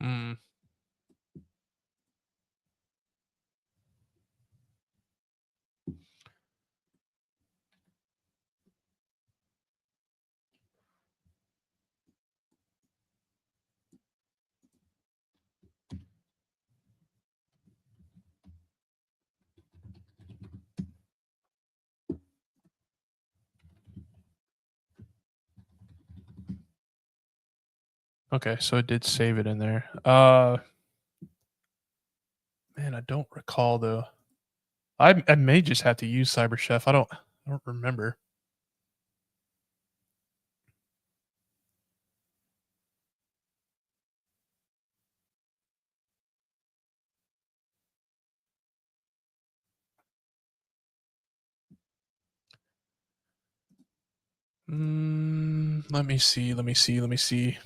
Mm, okay, so it did save it in there. Man, I don't recall though. I may just have to use CyberChef. I don't remember. Let me see. Let me see. Let me see.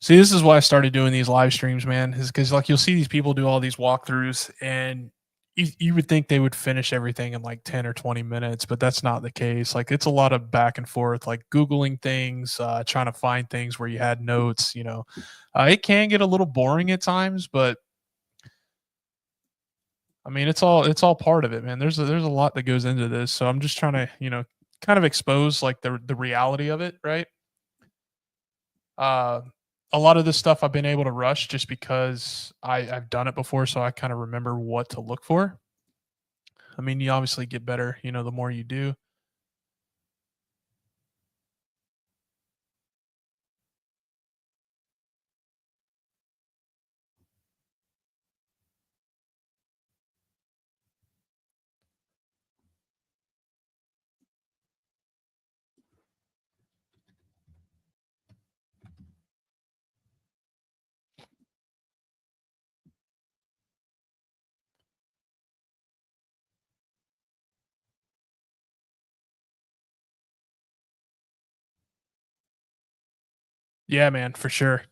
See, this is why I started doing these live streams, man. Is because like you'll see these people do all these walkthroughs, and you would think they would finish everything in like 10 or 20 minutes, but that's not the case. Like it's a lot of back and forth, like googling things, trying to find things where you had notes. It can get a little boring at times, but I mean it's all part of it, man. There's a lot that goes into this, so I'm just trying to kind of expose like the reality of it, right? Uh, a lot of this stuff I've been able to rush just because I've done it before, so I kind of remember what to look for. I mean, you obviously get better, the more you do. Yeah, man, for sure.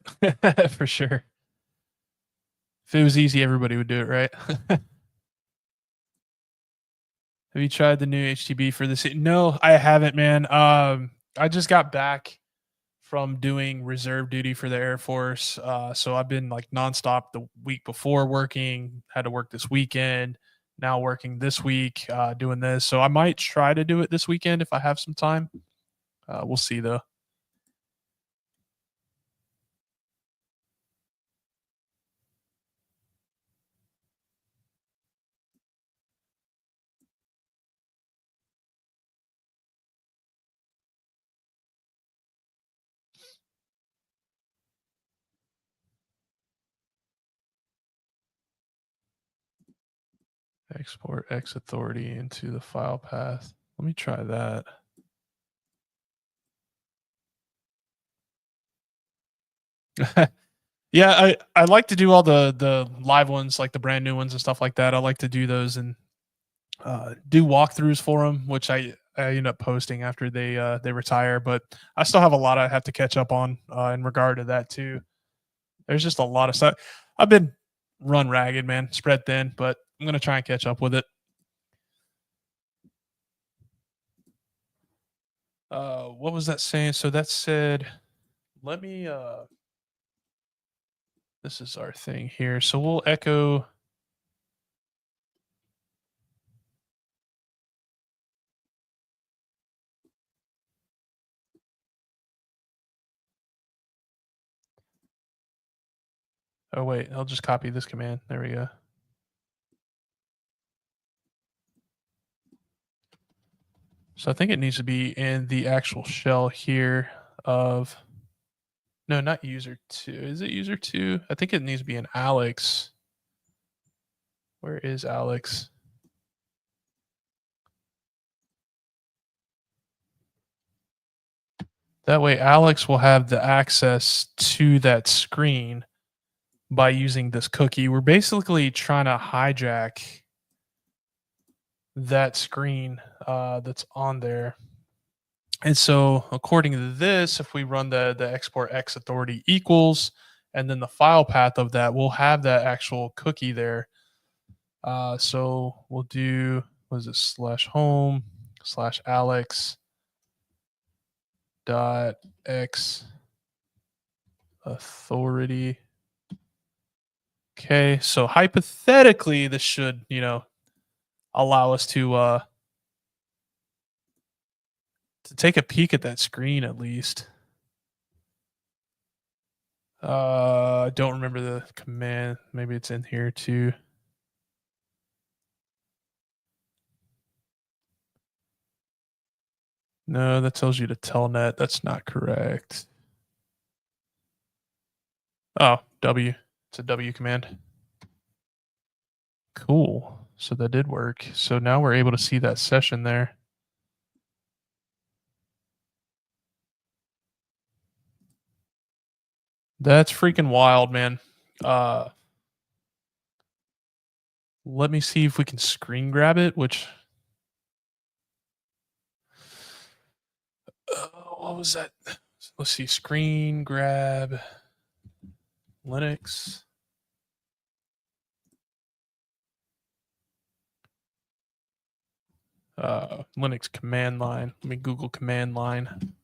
For sure. If it was easy, everybody would do it, right? Have you tried the new HTB for this? No, I haven't, man. I just got back from doing reserve duty for the Air Force. So I've been like nonstop the week before working, had to work this weekend, now working this week, doing this. So I might try to do it this weekend if I have some time. We'll see though. Export X authority into the file path. Let me try that. Yeah, I like to do all the live ones, like the brand new ones and stuff like that. I like to do those and do walkthroughs for them, which I end up posting after they retire. But I still have a lot I have to catch up on in regard to that too. There's just a lot of stuff. I've been run ragged, man, spread thin, but I'm gonna try and catch up with it. What was that saying? So that said, let me. This is our thing here. So we'll echo. Oh wait, I'll just copy this command. There we go. So I think it needs to be in the actual shell here of no, not user two. Is it user two? I think it needs to be in Alex. Where is Alex? That way Alex will have the access to that screen by using this cookie. We're basically trying to hijack that screen that's on there. And so, according to this, if we run the export X authority equals, and then the file path of that, we'll have that actual cookie there. So we'll do, was it slash home slash Alex dot X authority. Okay, so hypothetically, this should, allow us to take a peek at that screen at least. I don't remember the command. Maybe it's in here too. No, that tells you to telnet. That's not correct. Oh, W. It's a W command. Cool. So that did work. So now we're able to see that session there. That's freaking wild, man. Uh, let me see if we can screen grab it, which what was that? Let's see, screen grab Linux. Linux command line. Let me Google command line.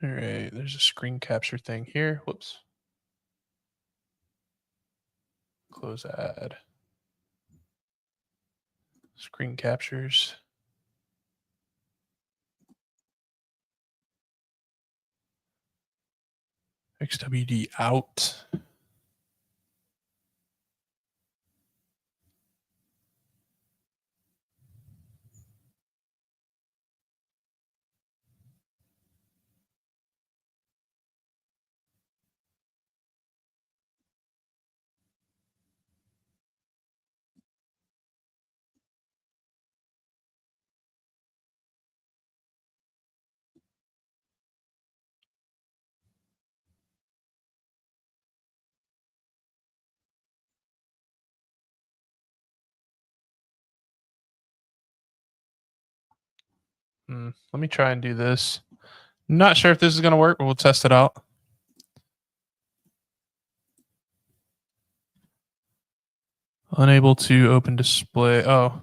All right, there's a screen capture thing here. Whoops. Close ad. Screen captures. XWD out. Let me try and do this. Not sure if this is going to work, but we'll test it out. Unable to open display. Oh.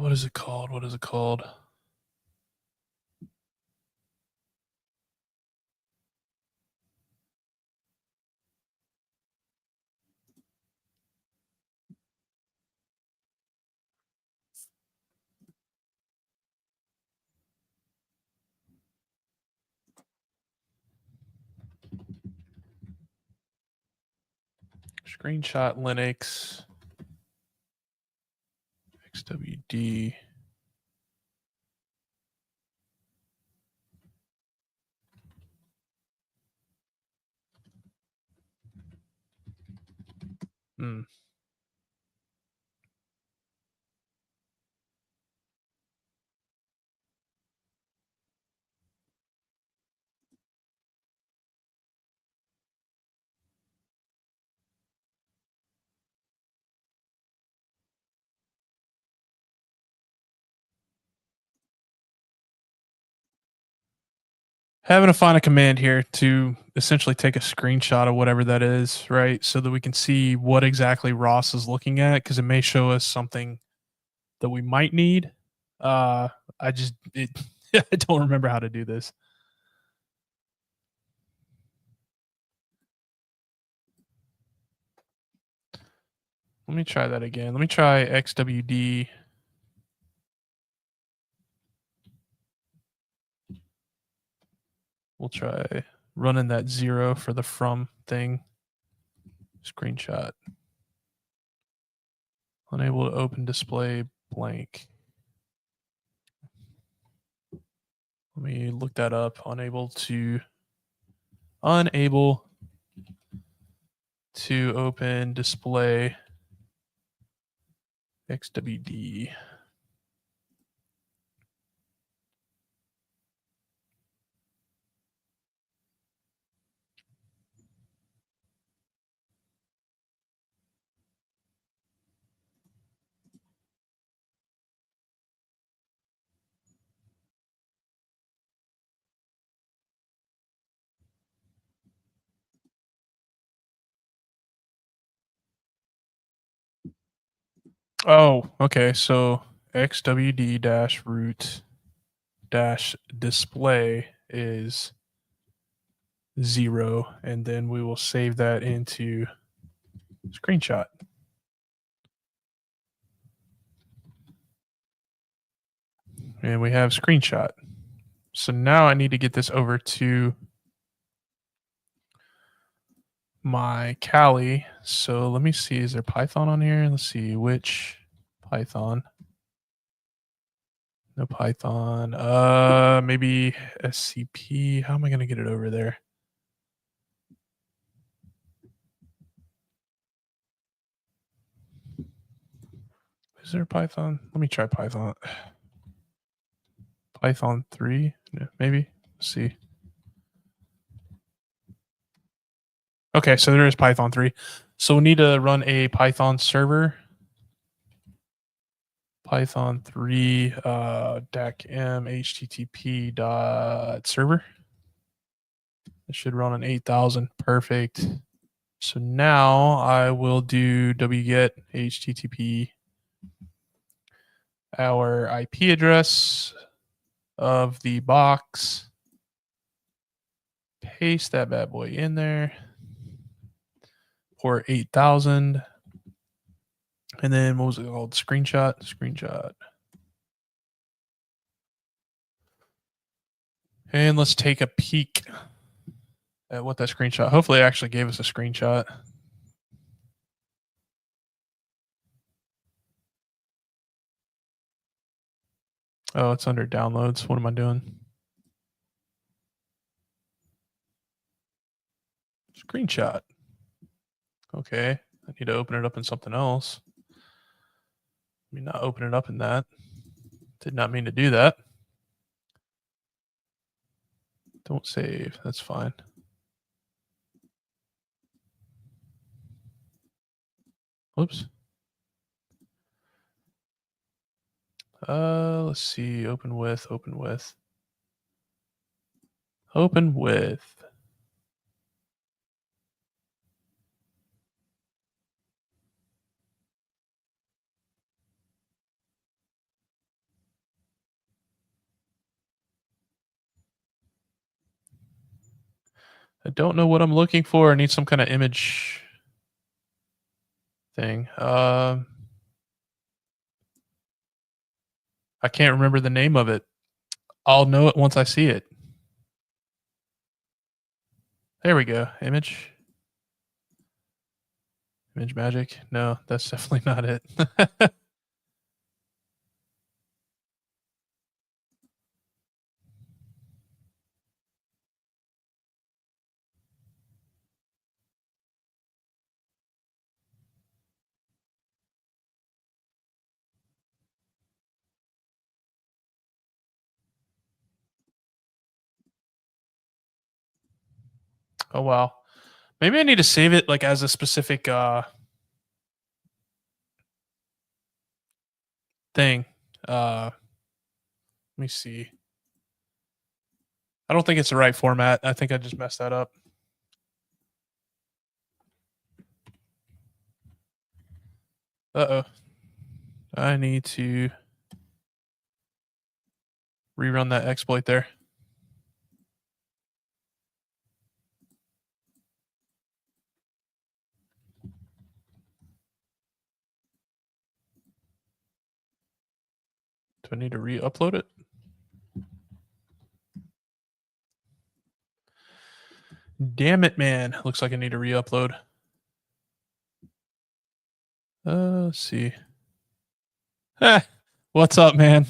What is it called? What is it called? Screenshot Linux. XWD. Hmm. Having to find a command here to essentially take a screenshot of whatever that is, right? So that we can see what exactly Ross is looking at, because it may show us something that we might need. Uh, I just I don't remember how to do this. Let me try that again. Let me try XWD. We'll try running that 0 for the from thing. Screenshot. Unable to open display blank. Let me look that up. Unable to open display XWD. Oh, okay. So XWD root display is 0, and then we will save that into screenshot. And we have screenshot. So now I need to get this over to my Kali. So let me see, is there Python on here? Let's see, which Python? No Python. Maybe SCP. How am I going to get it over there? Is there Python? Let me try Python. Python 3, maybe. Let's see. Okay, so there is Python 3. So we need to run a Python server. Python 3 DAC-M HTTP dot server. It should run on 8,000. Perfect. So now I will do wget HTTP our IP address of the box. Paste that bad boy in there. Port 8,000. And then what was it called? Screenshot. And let's take a peek at what that screenshot. Hopefully it actually gave us a screenshot. Oh, it's under downloads. What am I doing? Screenshot. Okay. I need to open it up in something else. Let me not open it up in that. Did not mean to do that. Don't save. That's fine. Oops. Let's see. Open with. Open with. I don't know what I'm looking for. I need some kind of image thing. I can't remember the name of it. I'll know it once I see it. There we go. Image. Image magic. No, that's definitely not it. Oh wow. Maybe I need to save it like as a specific thing. Let me see. I don't think it's the right format. I think I just messed that up. Uh-oh. I need to rerun that exploit there. Do I need to re-upload it? Damn it, man. Looks like I need to re-upload. Let's see. What's up, man?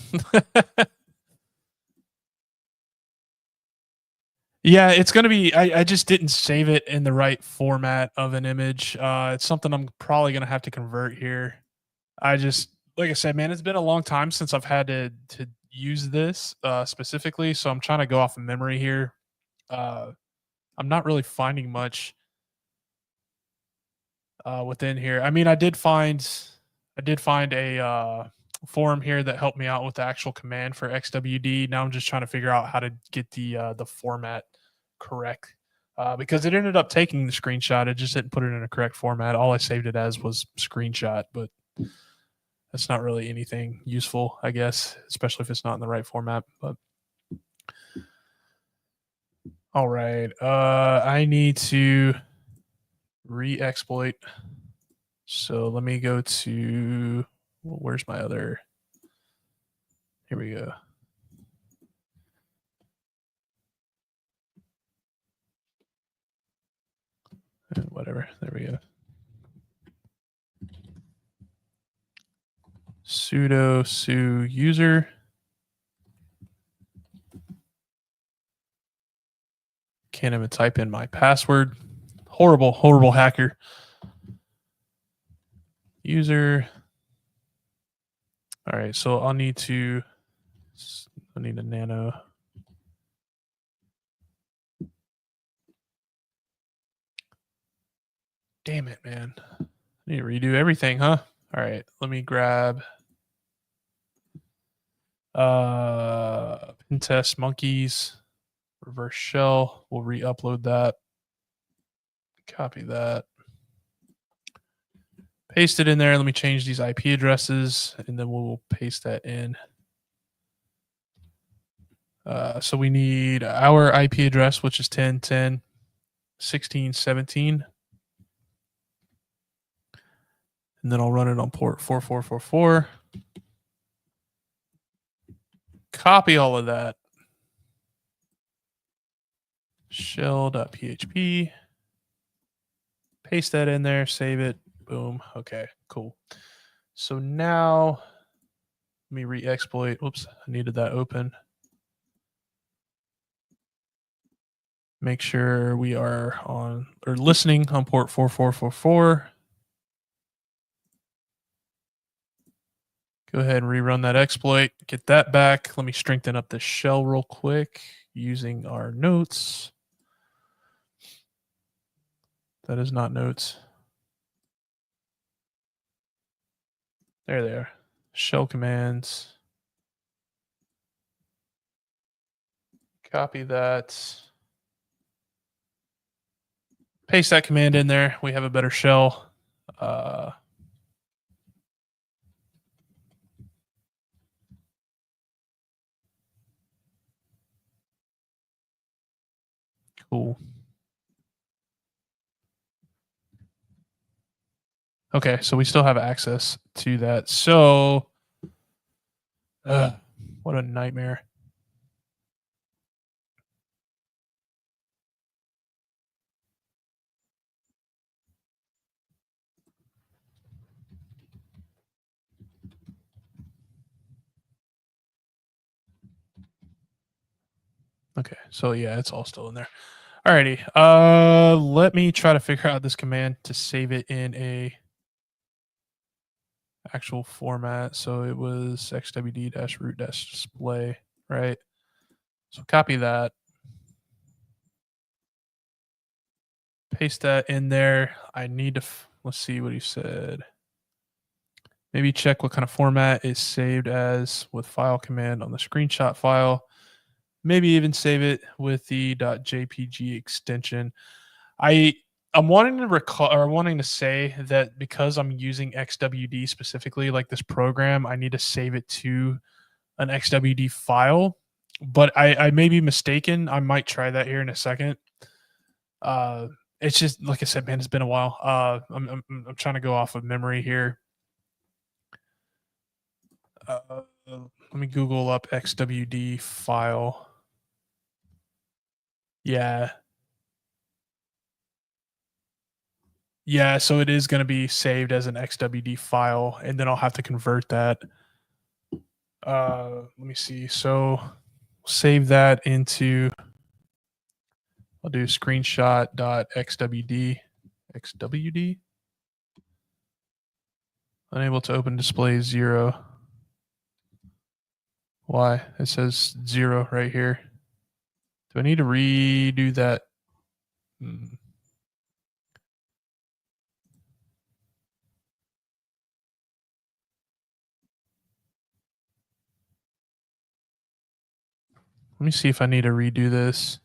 Yeah, it's gonna be. I just didn't save it in the right format of an image. It's something I'm probably gonna have to convert here. I just, like I said, man, it's been a long time since I've had to use this specifically, so I'm trying to go off of memory here. Uh, I'm not really finding much within here. I mean, I did find a forum here that helped me out with the actual command for XWD. Now I'm just trying to figure out how to get the format correct because it ended up taking the screenshot. It just didn't put it in a correct format. All I saved it as was screenshot, but that's not really anything useful, I guess, especially if it's not in the right format. But all right, I need to re-exploit. So let me go to where's my other? Here we go. Whatever. There we go. Sudo su user. Can't even type in my password. Horrible, horrible hacker. User. All right, so I need a nano. Damn it, man. I need to redo everything, huh? All right, let me grab pin test monkeys, reverse shell. We'll re-upload that. Copy that. Paste it in there. Let me change these IP addresses, and then we'll paste that in. So we need our IP address, which is 10.10.16.17. And then I'll run it on port 4444. Copy all of that. Shell.php. Paste that in there, save it. Boom. Okay, cool. So now let me re-exploit. Oops, I needed that open. Make sure we are on or listening on port 4444. Go ahead and rerun that exploit. Get that back. Let me strengthen up this shell real quick using our notes. That is not notes. There they are. Shell commands. Copy that. Paste that command in there. We have a better shell. Cool. Okay, so we still have access to that. So, what a nightmare. Okay, so yeah, it's all still in there. Alrighty, let me try to figure out this command to save it in a actual format. So it was xwd-root-display, right? So copy that, paste that in there. I need to, let's see what he said. Maybe check what kind of format is saved as with file command on the screenshot file. Maybe even save it with the .jpg extension. I'm wanting to recall or wanting to say that because I'm using XWD specifically, like this program, I need to save it to an XWD file. But I may be mistaken. I might try that here in a second. It's just like I said, man, it's been a while. I'm trying to go off of memory here. Let me Google up XWD file. Yeah. Yeah, so it is going to be saved as an XWD file, and then I'll have to convert that. Let me see. So save that into, I'll do screenshot.xwd. XWD. Unable to open display 0. Why? It says 0 right here. Do I need to redo that? Let me see if I need to redo this.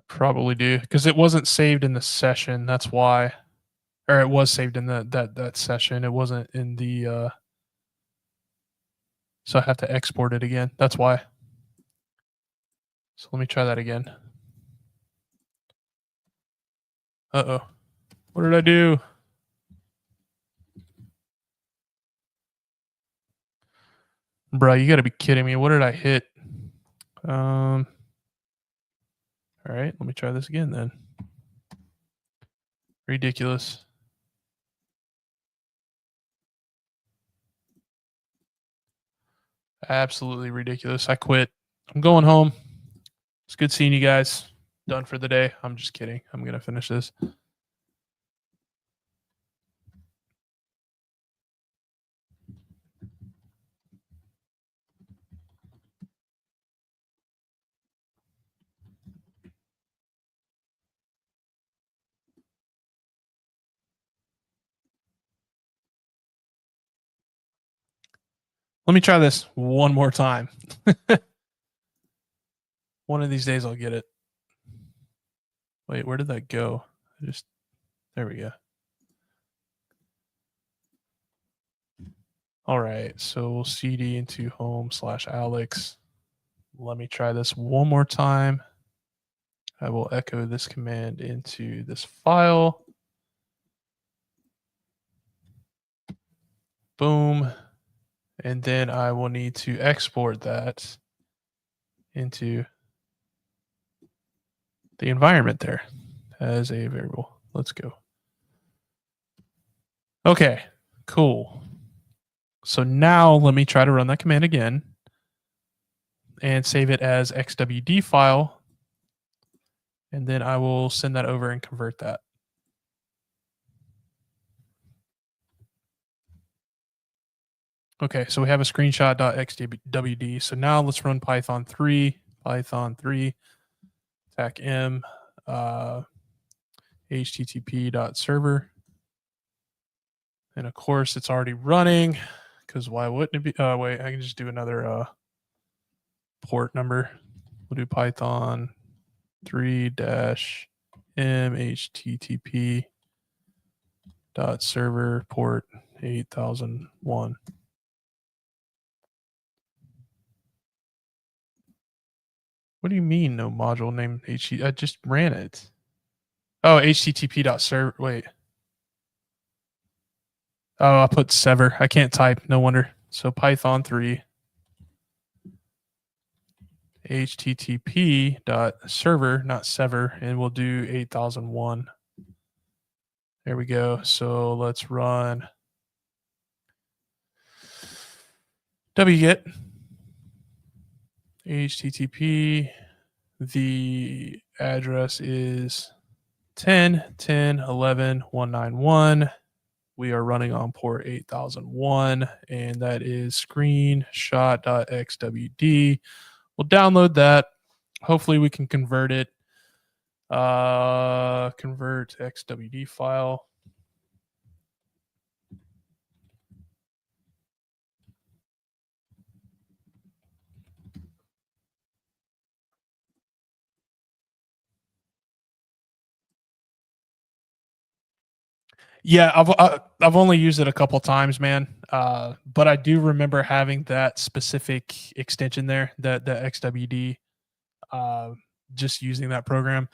Probably do, because it wasn't saved in the session. That's why, or it was saved in that session. It wasn't in the. So I have to export it again. That's why. So let me try that again. Uh-oh. What did I do? Bruh, you gotta be kidding me. What did I hit? All right, let me try this again then. Ridiculous. Absolutely ridiculous. I quit. I'm going home. It's good seeing you guys. Done for the day. I'm just kidding. I'm gonna finish this. Let me try this one more time. One of these days I'll get it. Wait, where did that go? There we go. All right, so we'll cd into home/Alex. Let me try this one more time. I will echo this command into this file. Boom. And then I will need to export that into the environment there as a variable. Let's go. Okay, cool. So now let me try to run that command again and save it as XWD file. And then I will send that over and convert that. Okay, so we have a screenshot.xwd. So now let's run Python 3, attack m, http.server. And of course, it's already running because why wouldn't it be? Wait, I can just do another port number. We'll do Python 3 m http.server port 8001. What do you mean no module named HTTP? I just ran it. Oh, http.server. Wait. Oh, I put sever. I can't type. No wonder. So Python 3 http.server, not sever, and we'll do 8001. There we go. So let's run wget http. The address is 10.10.11.191. We are running on port 8001, and that is screenshot.xwd. We'll download that. Hopefully we can convert it. Convert XWD file. Yeah, I've only used it a couple times, man. But I do remember having that specific extension there, that the XWD. Just using that program.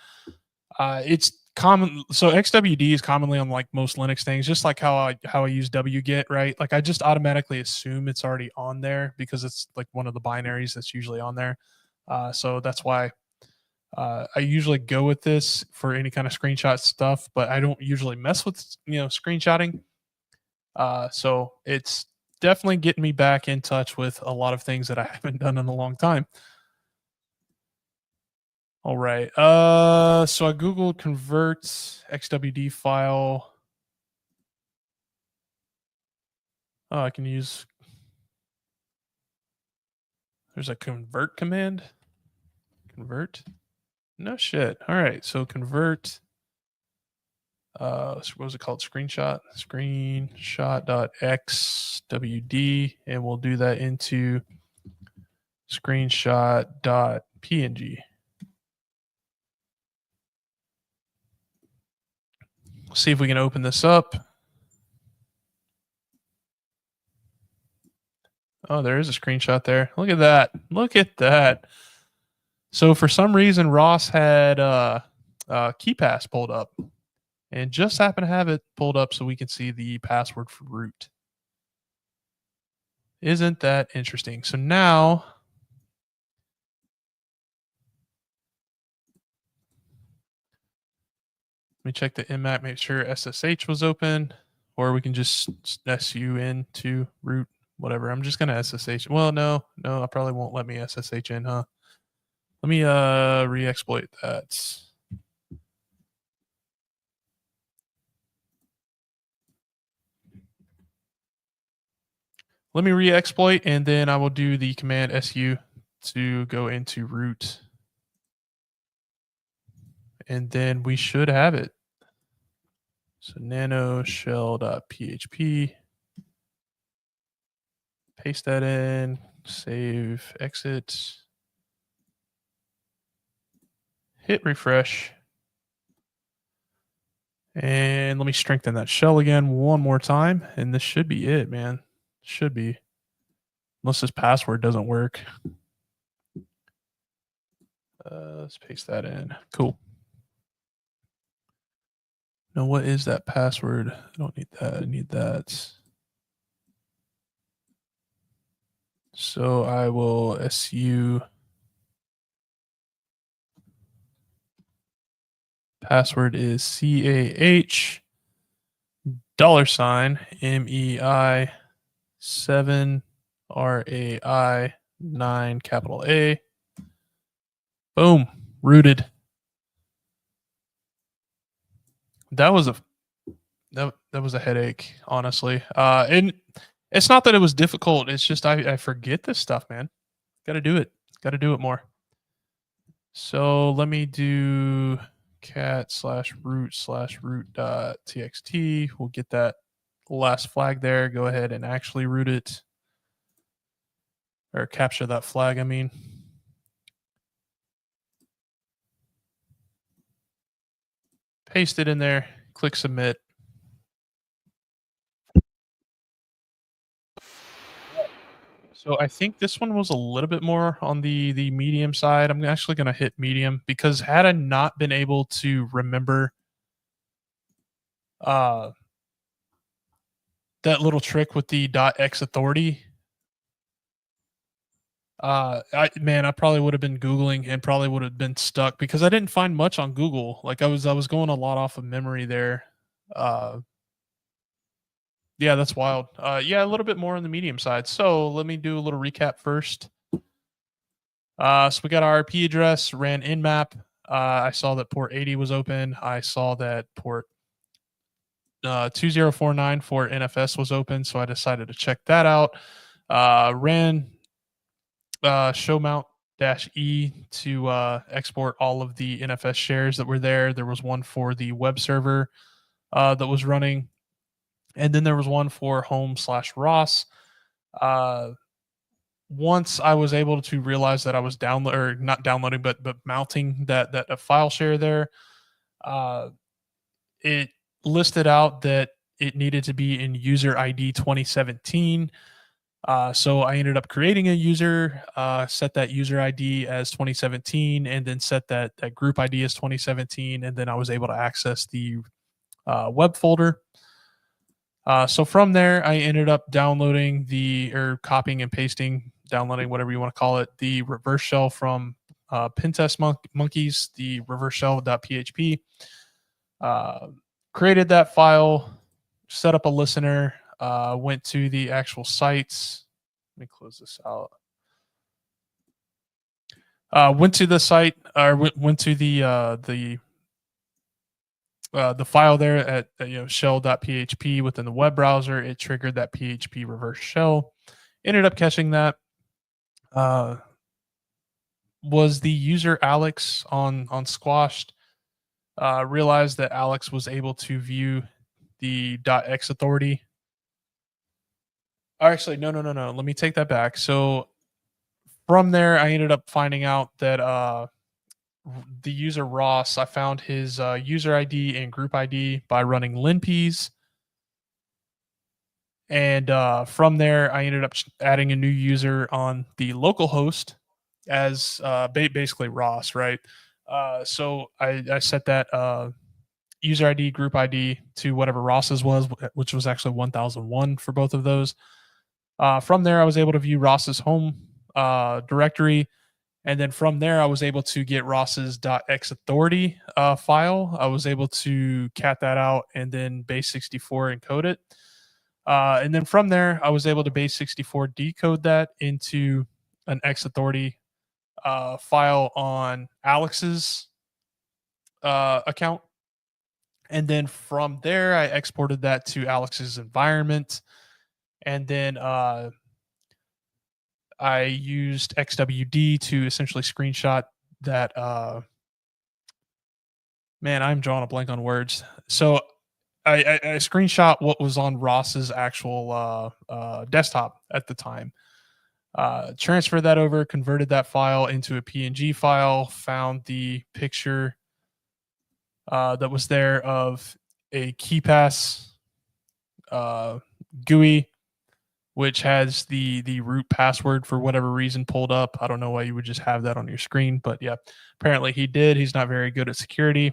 It's common. So XWD is commonly on like most Linux things, just like how I use wget, right? Like I just automatically assume it's already on there because it's like one of the binaries that's usually on there. So that's why I usually go with this for any kind of screenshot stuff, but I don't usually mess with screenshotting. So it's definitely getting me back in touch with a lot of things that I haven't done in a long time. All right. So I googled convert XWD file. Oh, I can use. There's a convert command. Convert. No shit. All right. So convert. What was it called? Screenshot.xwd, and we'll do that into screenshot.png. See if we can open this up. Oh, there is a screenshot there. Look at that. Look at that. So for some reason, Ross had KeyPass pulled up and just happened to have it pulled up so we can see the password for root. Isn't that interesting? So now let me check the IMAP, make sure SSH was open, or we can just SU into root, whatever. I'm just gonna SSH. Well, no, I probably won't let me SSH in, huh? Let me re-exploit that. Let me re-exploit, and then I will do the command SU to go into root. And then we should have it. So nano shell.php. Paste that in, save, exit, hit refresh. And let me strengthen that shell again one more time. And this should be it, man. Should be. Unless this password doesn't work. Let's paste that in. Cool. Now, what is that password? I don't need that. I need that. So I will SU password is CAH $MEI 7 RAI 9 capital A. Boom, rooted. That was a that was a headache, honestly. And it's not that it was difficult. It's just I forget this stuff, man. Got to do it. Got to do it more. So let me do cat/root/root dot txt. We'll get that last flag there. Go ahead and actually root it, or capture that flag, I mean. Paste it in there, click submit. So I think this one was a little bit more on the medium side. I'm actually going to hit medium because had I not been able to remember uh, that little trick with the .x authority, I probably would have been Googling and probably would have been stuck because I didn't find much on Google. Like I was going a lot off of memory there. Uh, yeah, that's wild. Yeah, a little bit more on the medium side. So let me do a little recap first. So we got our IP address, ran nmap. I saw that port 80 was open. I saw that port 2049 for NFS was open, so I decided to check that out. Ran show mount -e to export all of the NFS shares that were there. There was one for the web server that was running, and then there was one for home/ROS. Once I was able to realize that I was not downloading, but mounting that a file share there, uh, it listed out that it needed to be in user ID 2017. So I ended up creating a user, set that user ID as 2017, and then set that group ID as 2017, and then I was able to access the web folder. So from there, I ended up downloading or copying and pasting, downloading, whatever you want to call it, the reverse shell from Pentest Monkeys, the reverse shell.php. Created that file, set up a listener, went to the actual sites. Let me close this out. Went to the site, or went to the file there at shell.php within the web browser. It triggered that PHP reverse shell. Ended up catching that. Was the user Alex on Squashed? Realized that Alex was able to view the .x authority. Actually, no. Let me take that back. So from there, I ended up finding out that the user Ross, I found his user ID and group ID by running linpeas. And from there, I ended up adding a new user on the local host as basically Ross, right? So I set that user ID, group ID to whatever Ross's was, which was actually 1001 for both of those. From there, I was able to view Ross's home directory. And then from there, I was able to get Ross's .x authority file. I was able to cat that out and then base64 encode it. And then from there, I was able to base64 decode that into an X authority file on Alex's account. And then from there, I exported that to Alex's environment. And then I used XWD to essentially screenshot that. Man, I'm drawing a blank on words. So I screenshot what was on Ross's actual desktop at the time. Transferred that over, converted that file into a PNG file, found the picture that was there of a KeyPass GUI, which has the root password for whatever reason pulled up. I don't know why you would just have that on your screen, but yeah, apparently he did. He's not very good at security.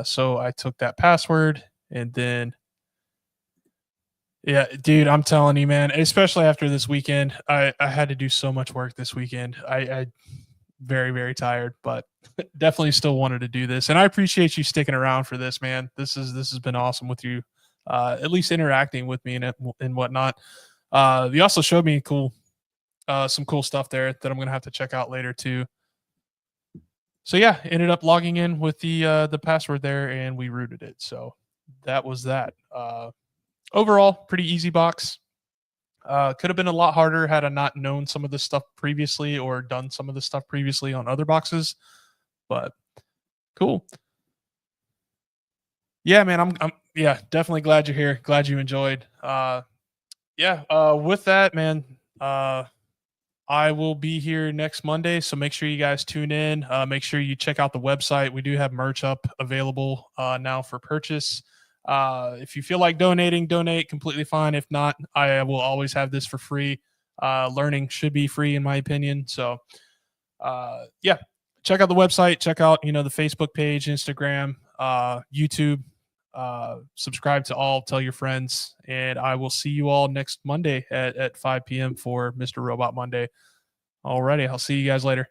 So I took that password and then, yeah, dude, I'm telling you, man, especially after this weekend, I had to do so much work this weekend. I very, very tired, but definitely still wanted to do this. And I appreciate you sticking around for this, man. This has been awesome with you, at least interacting with me and whatnot. You also showed me some cool stuff there that I'm gonna have to check out later too. So yeah, ended up logging in with the password there, and we rooted it. So that was that. Overall, pretty easy box. Could have been a lot harder had I not known some of this stuff previously or done some of this stuff previously on other boxes. But cool. Yeah, man. I'm yeah, definitely glad you're here. Glad you enjoyed. Yeah. With that, man. I will be here next Monday, so make sure you guys tune in. Make sure you check out the website. We do have merch up available now for purchase. If you feel like donating, donate completely fine. If not, I will always have this for free. Learning should be free, in my opinion. So, yeah, check out the website. Check out the Facebook page, Instagram, YouTube. Subscribe to all. Tell your friends, and I will see you all next Monday at 5 p.m. for Mr. Robot Monday. Alrighty, I'll see you guys later.